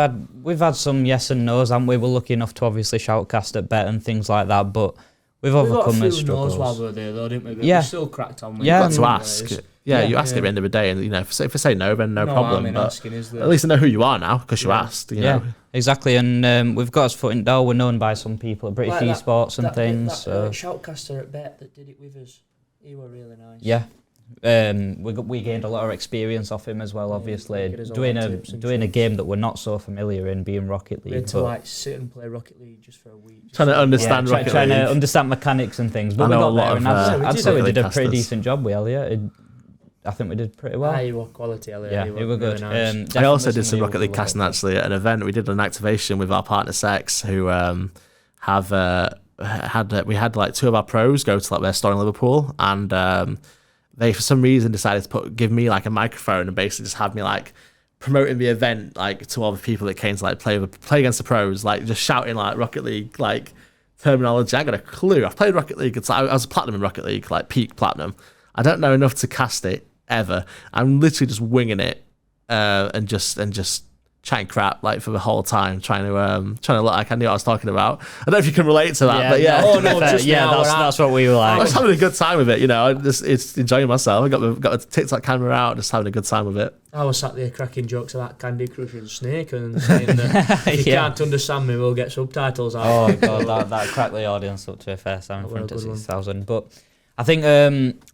had some yes and no's, haven't we? We're lucky enough to obviously shoutcast at Bet and things like that, but we've overcome those struggles. We got a few no's while we were there, though, didn't we? But yeah, we still cracked on. Yeah, you've got to ask. You ask at the end of the day, and you know, if they say no, then no problem. But asking, at least I know who you are now, because you asked. You know? Exactly, and we've got us foot in door. We're known by some people at British Esports and things. That shoutcaster at Bet that did it with us, he were really nice. Yeah. We gained a lot of experience off him as well, obviously, doing a game that we're not so familiar in, being Rocket League. We had to like sit and play Rocket League just for a week. Trying to understand Rocket League. Trying to understand mechanics and things. But we got there, and I'd say we did a pretty decent job with Elliot. I think we did pretty well. You were quality, Elliot. Yeah, you were good. Really nice. I also did some Rocket League casting actually at an event. We did an activation with our partner Sex, who we had like two of our pros go to like their store in Liverpool, and they for some reason decided to give me like a microphone and basically just have me like promoting the event like to all the people that came to like play against the pros, like just shouting like Rocket League like terminology. I ain't got a clue. I've played Rocket League. I was platinum in Rocket League, like peak platinum. I don't know enough to cast it ever. I'm literally just winging it and just chatting crap like for the whole time, trying to look like I knew what I was talking about. I don't know if you can relate to that, but yeah. Oh no, that's what we were like. I was having a good time with it, you know. It's enjoying myself. I got the TikTok camera out, just having a good time with it. I was sat there cracking jokes about Candy Crush and Snake and saying that if you can't understand me, we'll get subtitles out. Oh god, that cracked the audience up to a fair sound from 6,000. But I think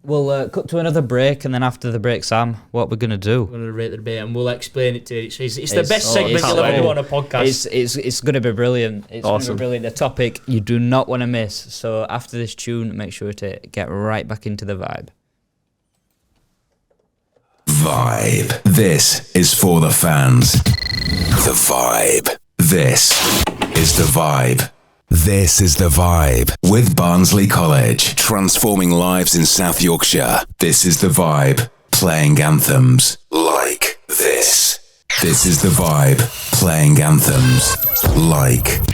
we'll cut to another break, and then after the break, Sam, what we're going to do? We're going to rate the debate, and we'll explain it to you. It's the best segment you'll ever do on a podcast. It's going to be brilliant. It's awesome. Going to be brilliant. A topic you do not want to miss. So after this tune, make sure to get right back into the vibe. Vibe. This is for the fans. The Vibe. This is the Vibe. This is The Vibe with Barnsley College, transforming lives in South Yorkshire. This is The Vibe, playing anthems like this. This is The Vibe, playing anthems like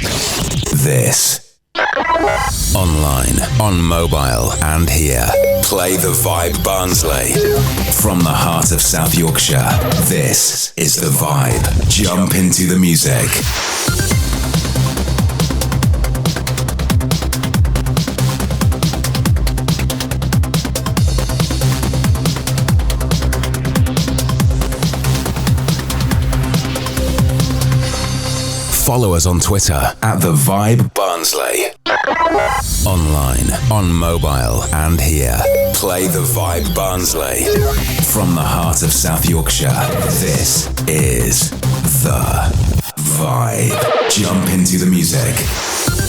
this. Online, on mobile, and here. Play The Vibe Barnsley. From the heart of South Yorkshire, this is The Vibe. Jump into the music. Follow us on Twitter at The Vibe Barnsley. Online, on mobile, and here. Play The Vibe Barnsley. From the heart of South Yorkshire, this is The Vibe. Jump into the music. I feel it.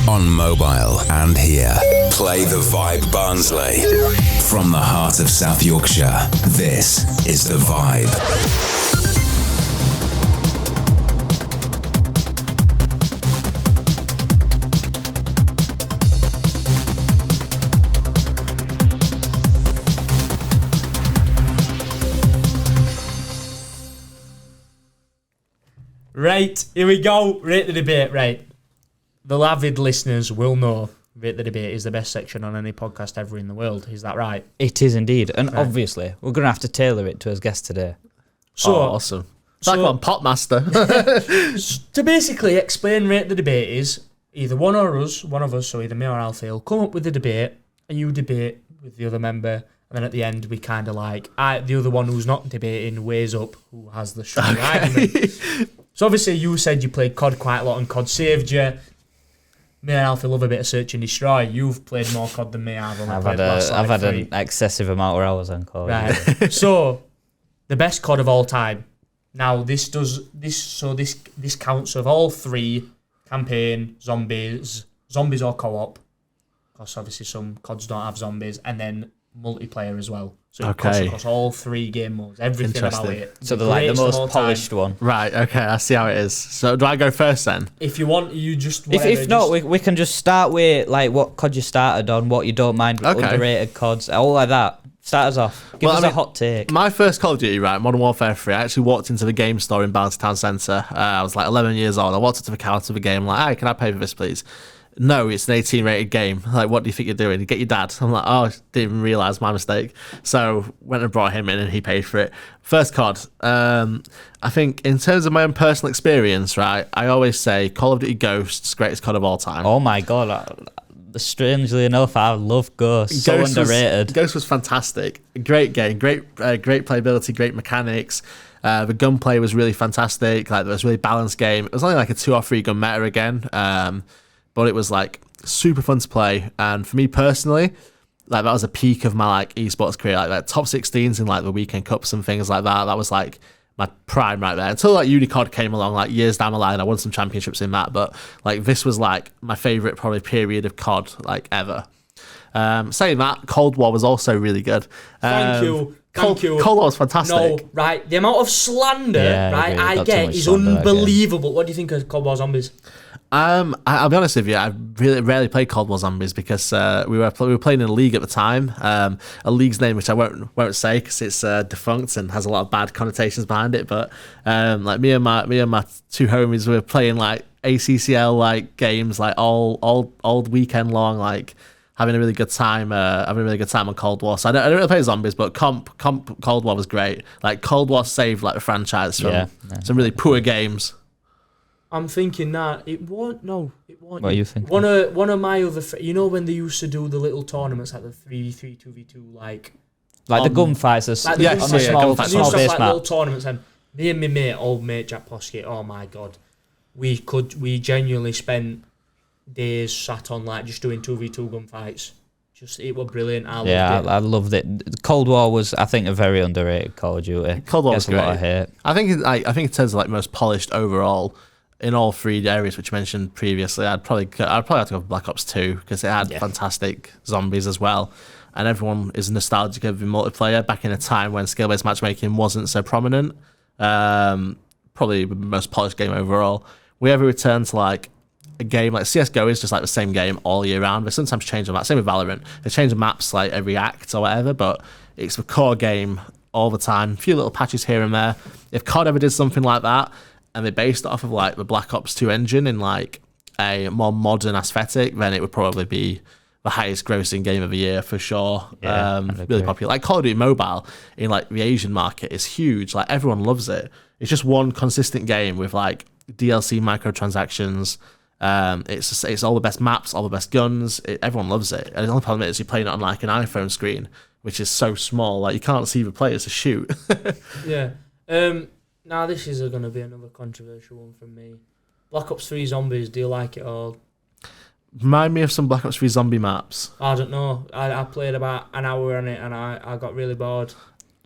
on mobile and here. Play the Vibe Barnsley. From the heart of South Yorkshire, this is The Vibe. Right, here we go. Rate the Debate. Right. The avid listeners will know Rate the Debate is the best section on any podcast ever in the world. Is that right? It is indeed. And obviously, we're going to have to tailor it to his guest today. So awesome. It's like one Potmaster. To basically explain Rate the Debate is either one of us, so either me or Alfie, will come up with the debate and you debate with the other member. And then at the end, we kind of the other one who's not debating weighs up who has the stronger argument. So obviously you said you played COD quite a lot and COD saved you. Me and Alfie love a bit of Search and Destroy. You've played more COD than me. I've had an excessive amount of hours on COD. Right. So the best COD of all time. Now this counts of all three: campaign, zombies or co-op. Because obviously some CODs don't have zombies, and then multiplayer as well. So it cuts across all three game modes, everything about it. So they're like the most polished one. Right, okay, I see how it is. So do I go first then? If you want, you just... If not, we can just start with like what COD you started on, what you don't mind, underrated CODs, all like that. Start us off. Give us a hot take. My first Call of Duty, right, Modern Warfare 3, I actually walked into the game store in Barnsley Town Centre. I was like 11 years old. I walked up to the counter of the game, like, hey, can I pay for this, please? No, it's an 18 rated game. Like, what do you think you're doing? You get your dad. I'm like, oh, I didn't even realise my mistake. So went and brought him in and he paid for it. First COD. I think in terms of my own personal experience, right, I always say Call of Duty Ghosts, greatest COD of all time. Oh my God. Strangely enough, I love Ghosts. So underrated. Ghosts was fantastic. Great game. Great playability, great mechanics. The gunplay was really fantastic. Like, there was a really balanced game. It was only like a 2 or 3 gun meta again. But it was like super fun to play, and for me personally, like that was a peak of my like esports career, like top 16s in like the weekend cups and things like that. That was like my prime right there. Until like Unicod came along, like years down the line, I won some championships in that. But like this was like my favorite probably period of COD like ever. Saying that, Cold War was also really good. Thank you. Cold War was fantastic. No, right. The amount of slander, I get is unbelievable. What do you think of Cold War Zombies? I'll be honest with you, I really rarely played Cold War Zombies because we were playing in a league at the time, a league's name which I won't say because it's defunct and has a lot of bad connotations behind it. But like me and my 2 homies were playing like ACCL like games like all weekend long, like having a really good time on Cold War. So I don't really play Zombies, but comp Cold War was great. Like Cold War saved like the franchise from some really poor games. I'm thinking that it won't. No, it won't. What are you thinking? One of my other, you know, when they used to do the little tournaments, like the 3v3, 2v2, like the gunfights, on the small base map. Little tournaments, and me and my old mate Jack Poskett. Oh my God, we genuinely spent days sat on like just doing 2v2 gunfights. It was brilliant. I loved it. Cold War was, I think, a very underrated Call of Duty. Cold War was great. A lot of hate. I think in terms of like most polished overall. In all 3 areas which you mentioned previously, I'd probably have to go for Black Ops 2 because it had fantastic zombies as well, and everyone is nostalgic of the multiplayer back in a time when skill-based matchmaking wasn't so prominent. Probably the most polished game overall. We ever return to like a game like CS:GO is just like the same game all year round. They sometimes change the maps. Same with Valorant. They change the maps like every act or whatever, but it's the core game all the time. A few little patches here and there. If COD ever did something like that, and they based it off of like the Black Ops 2 engine in like a more modern aesthetic, then it would probably be the highest grossing game of the year for sure. Really popular. Like Call of Duty Mobile in like the Asian market is huge. Like everyone loves it. It's just one consistent game with like DLC microtransactions. It's all the best maps, all the best guns. Everyone loves it. And the only problem is you're playing it on like an iPhone screen, which is so small. Like you can't see the players to shoot. Yeah. Now this is going to be another controversial one from me. Black Ops 3 Zombies, do you like it all? Remind me of some Black Ops 3 zombie maps. I don't know. I played about an hour on it and I got really bored.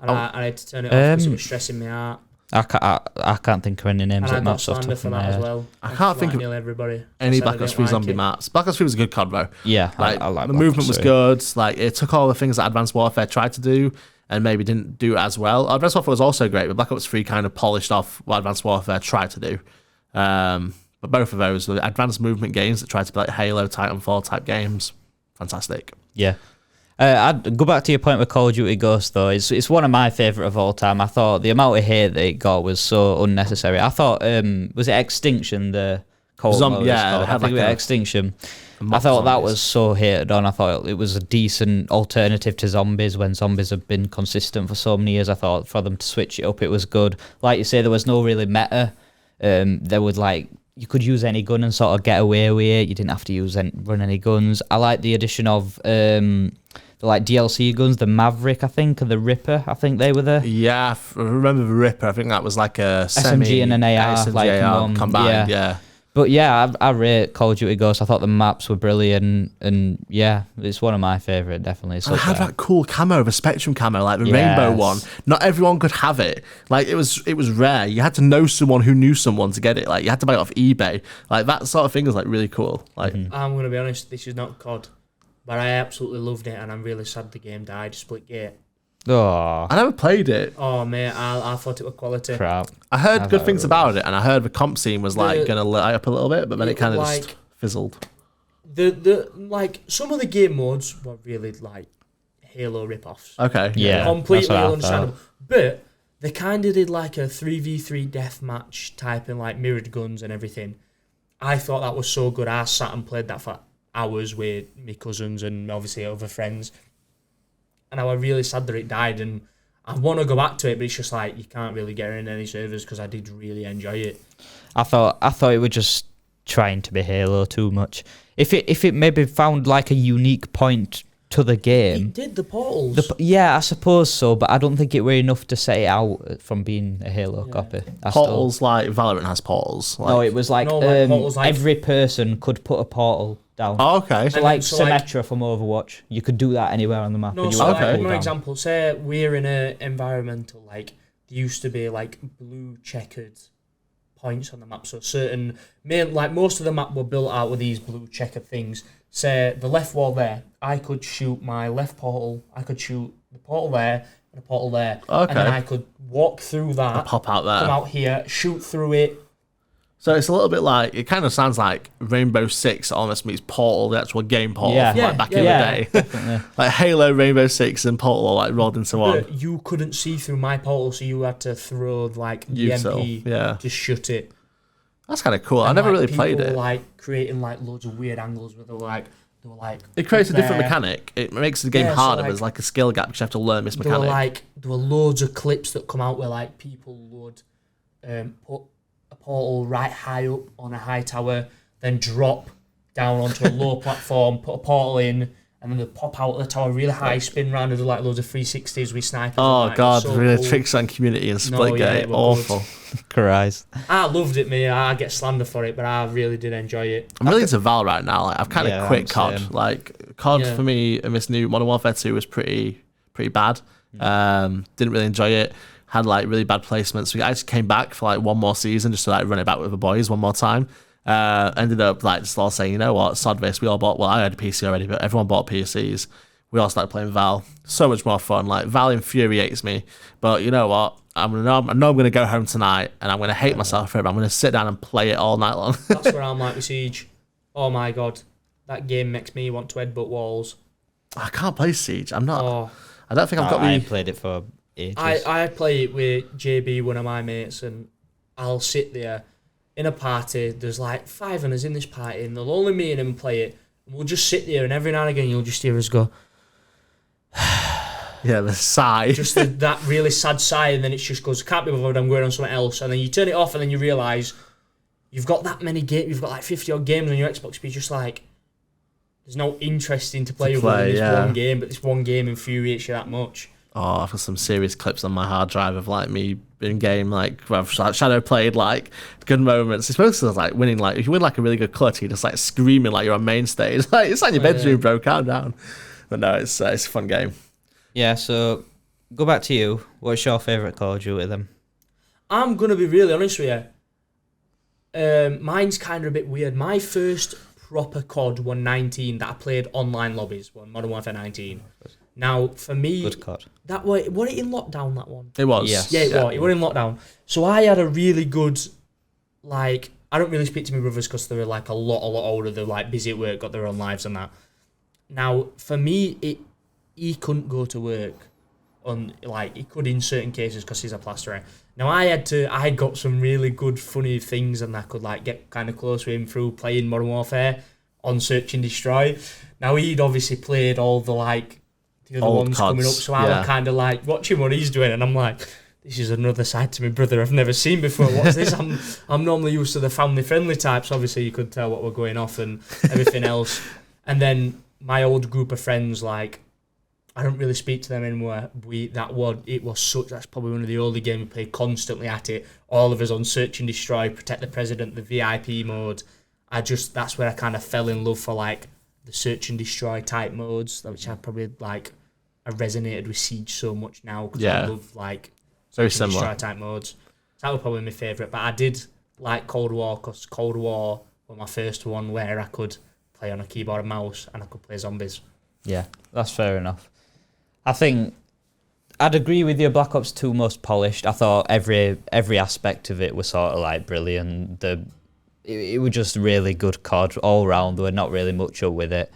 And I had to turn it off because it was stressing me out. I can't think of any names And I that got maps off the slander top for of my that as head. well. I can't think of nearly everybody. any said I Black Ops didn't 3 like zombie it. maps. Black Ops 3 was a good COD though. Yeah, Like, I like the Black movement Ops was 3. good. Like, it took all the things that Advanced Warfare tried to do and maybe didn't do as well. Advanced Warfare was also great, but Black Ops 3 kind of polished off what Advanced Warfare tried to do. But both of those were advanced movement games that tried to be like Halo, Titanfall type games. Fantastic. Yeah. I'd go back to your point with Call of Duty Ghost though. It's one of my favourite of all time. I thought the amount of hate that it got was so unnecessary. I thought was it Extinction the co-op mode? Yeah, it had I think like it was a Extinction. mob I thought that zombies. was so hated on. I thought it was a decent alternative to zombies when zombies have been consistent for so many years. I thought for them to switch it up, it was good. Like you say, there was no really meta. There would like you could use any gun and sort of get away with it. You didn't have to run any guns. I like the addition of the like DLC guns, the Maverick, I think, and the Ripper. I think they were there. Yeah, I remember the Ripper. I think that was like a SMG and an AR, SMG like, AR combined. Yeah. But yeah, I rate Call of Duty Ghost. I thought the maps were brilliant, and yeah, it's one of my favourite, definitely. And it had that cool camo, the Spectrum camo, like the rainbow one. Not everyone could have it. Like it was rare. You had to know someone who knew someone to get it. Like you had to buy it off eBay. Like that sort of thing is like really cool. Like I'm gonna be honest, this is not COD, but I absolutely loved it, and I'm really sad the game died. Splitgate. Oh, I never played it. Oh mate, I thought it was quality. crap. I heard I've good heard things it. about it, and I heard the comp scene was like The- gonna light up a little bit, but then it kind of like- just fizzled. The like some of the game modes were really like Halo rip-offs. Okay. Yeah. Completely that's what I understandable. But they kind of did like a 3v3 deathmatch type and like mirrored guns and everything. I thought that was so good. I sat and played that for hours with my cousins and obviously other friends. And I was really sad that it died, and I want to go back to it, but it's just like you can't really get in any servers because I did really enjoy it. I thought it was just trying to be Halo too much. If it maybe found like a unique point to the game. It did the portals. Yeah, I suppose so, but I don't think it were enough to set it out from being a Halo copy. Portals like Valorant has portals. Like, No, it was like, No, like portals like- every person could put a portal down. Oh, okay. So And like so, like- Symmetra from Overwatch, you could do that anywhere on the map. No, and you so would like, pull for down. example, say we're in an environmental, like, there used to be, like, blue checkered points on the map. So certain, like, most of the map were built out with these blue checkered things. Say, the left wall there, I could shoot my left portal, I could shoot the portal there, and a portal there. Okay. And then I could walk through that, Pop out there. come out here, shoot through it. So it's a little bit like, it kind of sounds like Rainbow Six almost meets Portal, the actual game Portal Yeah. from like Yeah, back yeah, in yeah, the day. definitely. Like Halo, Rainbow Six, and Portal are like rolled into one. But you couldn't see through my portal, so you had to throw, like, the Util, MP yeah. to shut it. That's kind of cool. I And, never like, really played people it. were, like, creating, like, loads of weird angles where they were like, It creates a different there. mechanic. It makes the game Yeah, so, harder. like- There's like a skill gap because you have to learn this There were mechanic. loads of clips that come out where like people would put a portal right high up on a high tower, then drop down onto a low platform, put a portal in, and then they pop out of the tower really high, spin round and do like loads of 360s with snipers. Oh and, like, god, so really cool. tricks on Community and No, Splitgate. yeah, it were Awful. Christ. I loved it, me. I get slandered for it, but I really did enjoy it. I'm really into Val right now. Like I've kind of Yeah, quit I'm COD. same. Like COD Yeah. for me and this new Modern Warfare 2 was pretty bad. Didn't really enjoy it. Had like really bad placements. I just came back for like one more season just to like run it back with the boys one more time. Ended up like just all saying, you know what, sod this. We all bought. Well, I had a PC already, but everyone bought PCs. We all started playing Val. So much more fun. Like Val infuriates me, but you know what? I know I'm going to go home tonight and I'm going to hate myself for it. But I'm going to sit down and play it all night long. That's where I'm like with Siege. Oh my god, that game makes me want to headbutt walls. I can't play Siege. I'm not. Oh. I don't think I've got I the. ain't played it for ages. I play it with JB, one of my mates, and I'll sit there in a party. There's like 5 of us in this party, and there'll only me and him play it. And we'll just sit there, and every now and again, you'll just hear us go, Yeah, the sigh. just that really sad sigh, and then it just goes, can't be bothered, I'm going on something else. And then you turn it off, and then you realise you've got that many games, you've got like 50 odd games on your Xbox, but you're just like, there's no interest in to play other than this one game, but this one game infuriates you that much. Oh, I've got some serious clips on my hard drive of like me in game, like where I've shadow played like good moments. It's mostly like winning, like if you win like a really good clutch, you're just like screaming like you're on main stage. Like it's like your bedroom, bro. Calm down. But no, it's a fun game. Yeah, so go back to you. What's your favourite Call of Duty then? I'm going to be really honest with you. Mine's kind of a bit weird. My first proper COD was 19 that I played online lobbies, was Modern Warfare 19. Now, for me, Good COD. that was it in lockdown, that one? It was. Yes. Yeah, it was. It was in lockdown. So I had a really good, like, I don't really speak to my brothers because they're like a lot older. They're like busy at work, got their own lives and that. Now, for me, he couldn't go to work. He could in certain cases because he's a plasterer. Now I got some really good funny things and I could like get kind of close with him through playing Modern Warfare on Search and Destroy. Now he'd obviously played all the the other Old ones CODs, coming up, so I was kind of like watching what he's doing, and I'm like, this is another side to my brother I've never seen before. What's this? I'm normally used to the family friendly types. Obviously, you could tell what we're going off and everything else. And then my old group of friends, like, I don't really speak to them anymore. That's probably one of the only games we played constantly at it. All of us on Search and Destroy, Protect the President, the VIP mode. That's where I kind of fell in love for like the Search and Destroy type modes, which I probably like. I resonated with Siege so much now because I love like very Search and similar Destroy type modes. So that was probably my favourite. But I did like Cold War because Cold War was my first one where I could play on a keyboard and mouse and I could play zombies. Yeah, that's fair enough. I think I'd agree with you. Black Ops 2 most polished. I thought every aspect of it was sort of like brilliant. It was just really good COD all round. There were not really much up with it.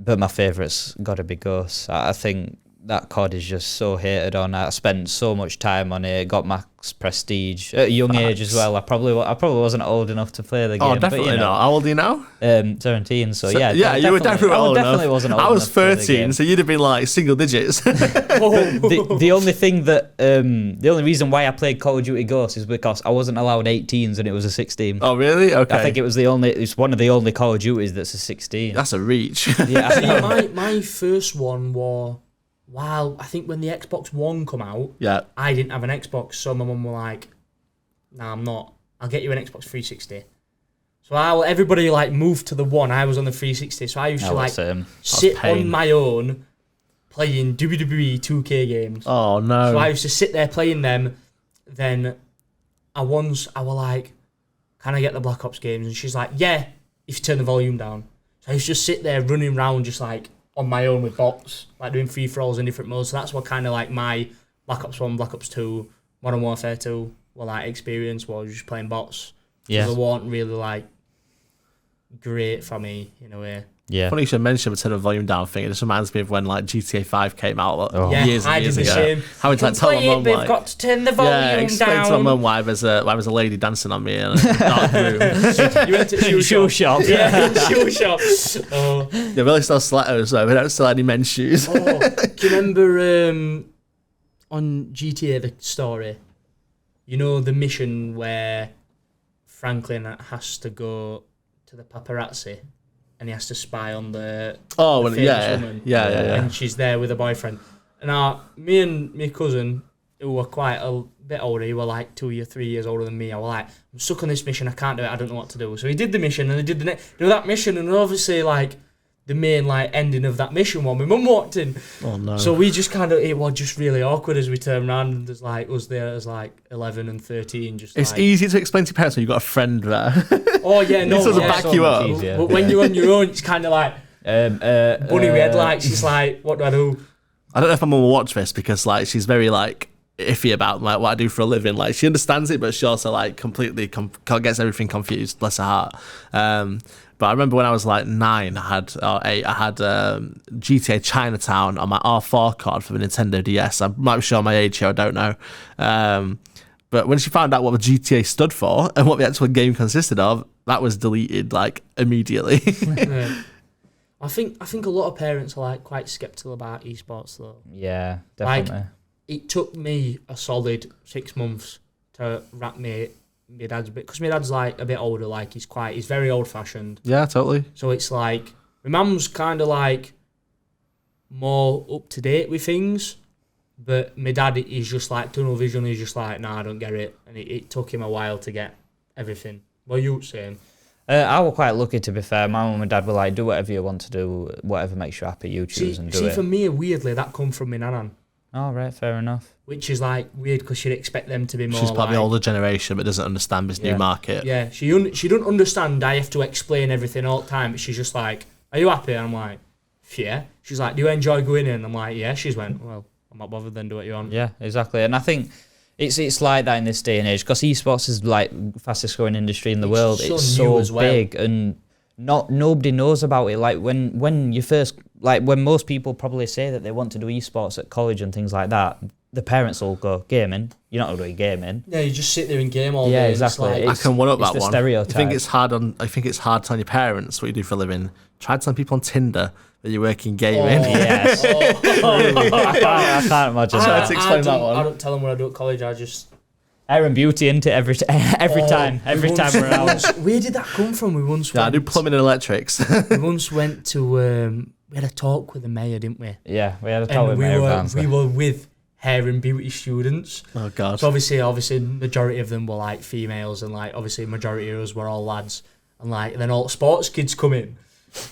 But my favourite's got to be Ghosts. I think that COD is just so hated on. I spent so much time on it. Got max prestige at a young age as well. I probably wasn't old enough to play the game. Oh, definitely but, not. How old are you now? 17. So yeah, you were definitely old enough. Definitely wasn't old I was enough to play the 13, game. so you'd have been like single digits. The only thing that the only reason why I played Call of Duty Ghosts is because I wasn't allowed 18s and it was a 16. Oh really? Okay. I think it's one of the only Call of Duties that's a 16. That's a reach. Yeah. See, my first one was, I think when the Xbox One come out, Yeah. I didn't have an Xbox, so my mum were like, nah, I'm not. I'll get you an Xbox 360. So everybody like moved to the one. I was on the 360, so I used to like sit pain. on my own playing WWE 2K games. Oh no. So I used to sit there playing them. Then I was like, can I get the Black Ops games? And she's like, yeah, if you turn the volume down. So I used to just sit there running around just like on my own with bots, like doing free for alls in different modes. So that's what kind of like my Black Ops 1, Black Ops 2, Modern Warfare 2 experience was, just playing bots. Yeah. They weren't really like great for me in a way. Yeah. Funny you should mention the turn the volume down thing. It just reminds me of when like GTA 5 came out years and years ago. Same. How it's like tell my mum we've got to turn the volume explain down. to my mum why there's a lady dancing on me in a dark room. You went to shoe shop. Yeah, shoe shop. Oh. They really sell stilettos though. They don't sell any men's shoes. Do you remember on GTA the story? You know the mission where Franklin has to go to the paparazzi and he has to spy on the famous woman. Yeah. And she's there with a boyfriend. Now, me and my cousin, who were quite a bit older, he were like 2 or 3 years older than me. I was like, I'm stuck on this mission, I can't do it, I don't know what to do. So he did the mission, and they did that mission, and obviously like the main like ending of that mission when my mum walked in. Oh no. So we just it was just really awkward as we turned around, and there's like us there as like 11 and 13. It's easy to explain to your parents when you've got a friend there. Oh yeah, no. This doesn't back you up. Easier. But when you're on your own, it's kind of like bunny with headlights. It's like, what do I do? I don't know if my mum will watch this because like she's very like iffy about like what I do for a living. Like she understands it, but she also like completely gets everything confused. Bless her heart. But I remember when I was like 9, I had GTA Chinatown on my R4 card for the Nintendo DS. I might be showing my age here, I don't know. But when she found out what the GTA stood for and what the actual game consisted of, that was deleted like immediately. Yeah. I think a lot of parents are like quite skeptical about esports though. Yeah, definitely. Like, it took me a solid 6 months to wrap my dad's bit, because my dad's like a bit older, like he's very old fashioned. Yeah, totally. So it's like my mum's kind of like more up to date with things, but my dad is just like tunnel vision. He's just like, nah, I don't get it, and it took him a while to get everything. What are you saying? I was quite lucky, to be fair. My mum and dad were like, do whatever you want to do, whatever makes you happy, you choose and do it. See, for me, weirdly, that come from my nanan. Oh, right, fair enough. Which is like weird because you'd expect them to be more. She's probably like, older generation, but doesn't understand this new market. Yeah, she don't understand. I have to explain everything all the time. But she's just like, "Are you happy?" And I'm like, "Yeah." She's like, "Do you enjoy going in?" And I'm like, "Yeah." She's went, "Well, I'm not bothered. Then do what you want." Yeah, exactly. And I think it's like that in this day and age because esports is like fastest growing industry in the world. It's so big and nobody knows about it. Like when you first, like when most people probably say that they want to do esports at college and things like that, the parents will go, gaming. You're not doing gaming. Yeah, you just sit there and game all day. Yeah, exactly. I can one up that the one. Stereotype. I think it's hard to tell your parents what you do for a living. Try to tell people on Tinder that you work in gaming. Yes. I can't imagine. Try to explain that one. I don't tell them what I do at college. I just hair and beauty into every time we're out. Where did that come from? We once I do plumbing and electrics. we once went to we had a talk with the mayor, didn't we? Yeah, we had a talk with Mayor Barnsley. We were with hair and beauty students. Oh god. So obviously majority of them were like females and like obviously majority of us were all lads. And like then all sports kids come in.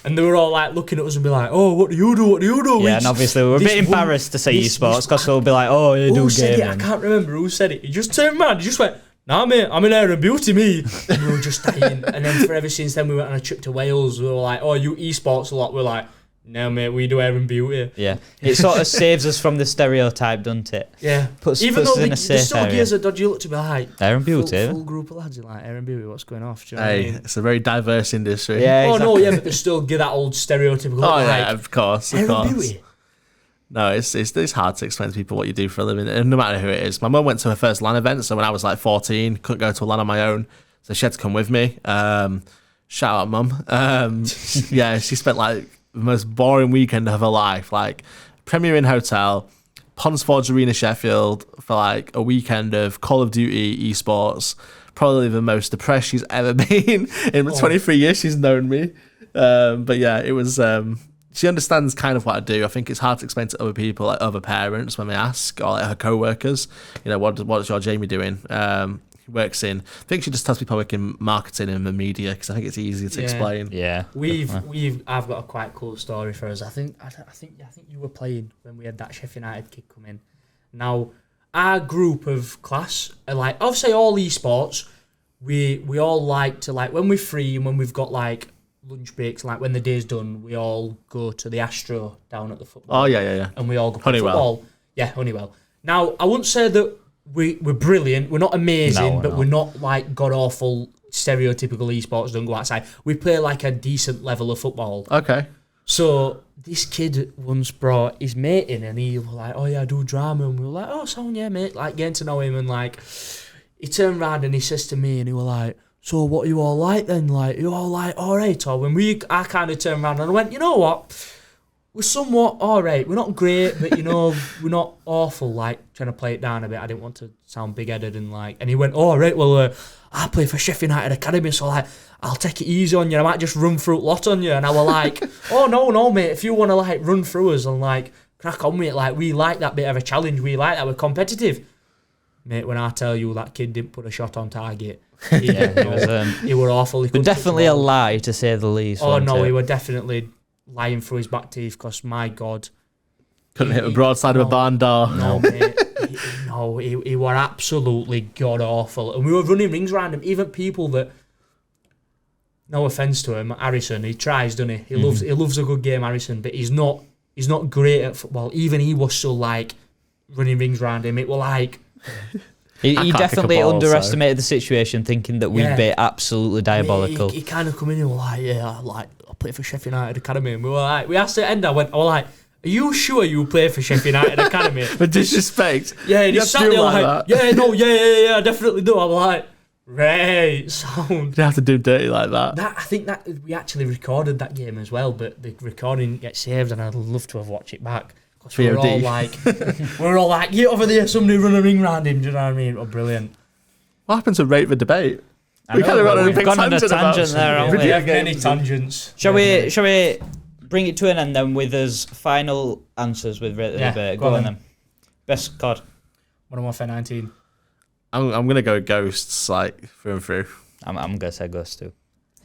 And they were all like looking at us and be like, "Oh, what do you do? What do you do?" Yeah, and obviously we were a bit embarrassed to say esports because they'll be like, "Oh, you do Who said gaming." it? I can't remember who said it. He just turned around. He just went, "Nah, mate, I'm in hair and beauty, me." And we were just dying. And then forever since then, we went on a trip to Wales. We were like, "Oh, you esports a lot?" We're like, "No, mate, we do hair and beauty." Yeah, it sort of saves us from the stereotype, doesn't it? Yeah. Even though in a safe still area. gives a dodgy look to be like, hair and beauty. Full group of lads are like, hair and beauty, what's going off? Do you know what I mean? It's a very diverse industry. Yeah, Oh, exactly. no, yeah, but they still give that old stereotypical look. Oh like, yeah, of course. hair and beauty. No, it's hard to explain to people what you do for a living, and no matter who it is. My mum went to her first LAN event, so when I was like 14, couldn't go to a LAN on my own, so she had to come with me. Shout out, mum. Yeah, she spent like the most boring weekend of her life, like Premier Inn hotel, Ponsforge Arena, Sheffield, for like a weekend of Call of Duty esports. Probably the most depressed she's ever been in the 23 years she's known me. But yeah, it was. She understands kind of what I do. I think it's hard to explain to other people, like other parents, when they ask, or like her co-workers, you know, what's your Jamie doing? He works in. I think she just tells people I work in marketing and the media because I think it's easier to explain. Yeah, I've got a quite cool story for us. I think you were playing when we had that Sheffield United kid come in. Now, our group of class are like, obviously all esports, we all like to, like, when we're free and when we've got like lunch breaks, like when the day's done, we all go to the Astro down at the football. Oh yeah. And we all go to Honeywell. football. Yeah, Honeywell. Now, I wouldn't say that we're brilliant. We're not amazing, but we're not like god awful stereotypical esports. Don't go outside. We play like a decent level of football. Okay. So this kid once brought his mate in, and he was like, "Oh yeah, I do drama," and we were like, "Oh, sound yeah, mate." Like getting to know him, and like he turned around and he says to me, and he was like, "So what are you all like then? Like you all like all right?" Or when I kind of turned around and I went, "You know what? We're somewhat all right. We're not great, but you know, we're not awful." Like trying to play it down a bit. I didn't want to sound big-headed and like. And he went, "All right, well, I play for Sheffield United Academy, so like, I'll take it easy on you. I might just run through a lot on you." And I was like, "Oh no, mate. If you want to like run through us and like crack on with it, like we like that bit of a challenge. We like that. We're competitive, mate." When I tell you that kid didn't put a shot on target. He were awful. He but definitely a lie to say the least. Oh no, he were definitely lying through his back teeth because my God, Couldn't hit the broadside of a barn door. No, mate. He were absolutely god awful, and we were running rings around him. Even people that, no offense to him, Harrison, he tries, doesn't he? He loves a good game, Harrison, but he's not great at football. Even he was still like running rings around him. It were like. He definitely underestimated the situation, thinking that we'd be absolutely diabolical. He kind of come in and was like, "Yeah, like I play for Sheffield United Academy." And we were like, we asked at the end. I was like, "Are you sure you play for Sheffield United Academy?" With disrespect. Yeah, and he sat there like, "Yeah, I definitely do." I was like, "Right, sound." You don't have to do dirty like that. I think that we actually recorded that game as well, but the recording didn't get saved, and I'd love to have watched it back. We were all like, "Get over there, somebody run a ring round him." Do you know what I mean? Oh, brilliant. What happened to rate the debate? We've gone on a tangent there, haven't we? Many tangents. Shall we bring it to an end then with us final answers with rate the debate? Go on then. Best COD. Modern Warfare 19. I'm gonna go Ghosts, like through and through. I'm gonna say Ghost too.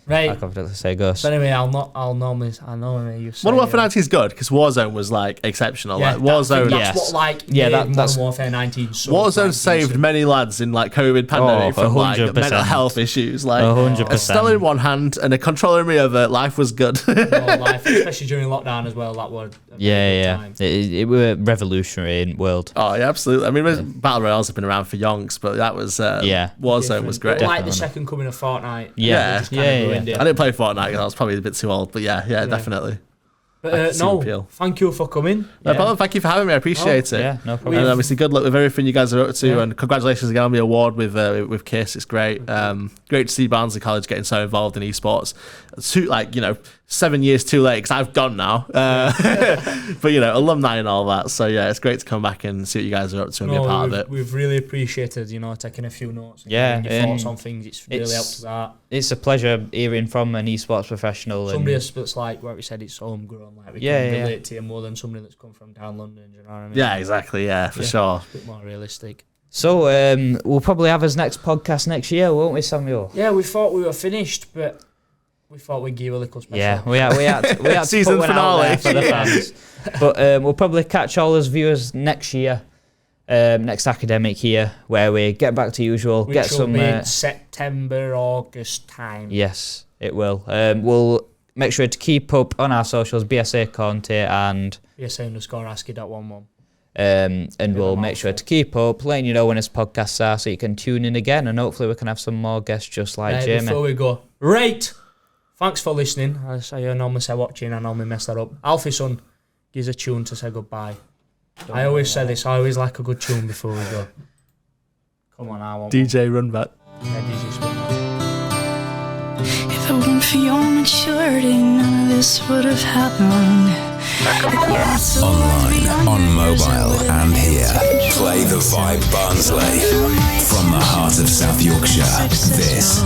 Right. I confidently say Ghost. So anyway, I'll normally you say. Modern Warfare 19 is good because Warzone was like exceptional. Yeah, like Warzone, that's what like Yeah, made that's Modern Warfare 19. So Warzone like, saved decent. many lads in like COVID pandemic from like 100%. mental health issues. Like 100%. a Stella in one hand and a controller in the other. Life was good. Life, especially during lockdown as well. That was a very good time. It were revolutionary in world. Oh yeah, absolutely. I mean, Battle Royales have been around for yonks, but that was Warzone was great. But like the second coming of Fortnite. Yeah. Just kind of ruined it. I didn't play Fortnite because I was probably a bit too old, but yeah, definitely. But thank you for coming. No problem. Thank you for having me. I appreciate it. Yeah, no problem. And obviously, good luck with everything you guys are up to, and congratulations again on the award with KISS. It's great. Great to see Barnsley College getting so involved in esports. 7 years too late because I've gone now. But alumni and all that. So yeah, it's great to come back and see what you guys are up to and be a part of it. We've really appreciated taking a few notes. And Yeah, your thoughts on things. It's really helped us out. It's a pleasure hearing from an esports professional. Somebody that's like what we said, it's homegrown. Like we can relate to you more than somebody that's come from down London. Do you know what I mean? Yeah, exactly. Yeah, for sure. A bit more realistic. So we'll probably have his next podcast next year, won't we, Samuel? Yeah, we thought we were finished, but we thought we'd give a little special. Yeah, we had to Season put one finale. out there for the fans. But we'll probably catch all as viewers next year, next academic year, where we get back to usual, Which get will some be in September, August time. Yes, it will. We'll make sure to keep up on our socials, BSA Conte and BSA_ASCII.11. and we'll make sure to keep up, letting you know when his podcasts are, so you can tune in again, and hopefully we can have some more guests just like Jamie. Before we go, thanks for listening. As I normally say watching, I normally mess that up. Alfie Son gives a tune to say goodbye. I always say this, I always like a good tune before we go. Come on, I want DJ Runback. DJ Spin. If it weren't for your maturity, none of this would have happened. Online, on mobile, and here. Play the Vibe Barnsley. From the heart of South Yorkshire, this is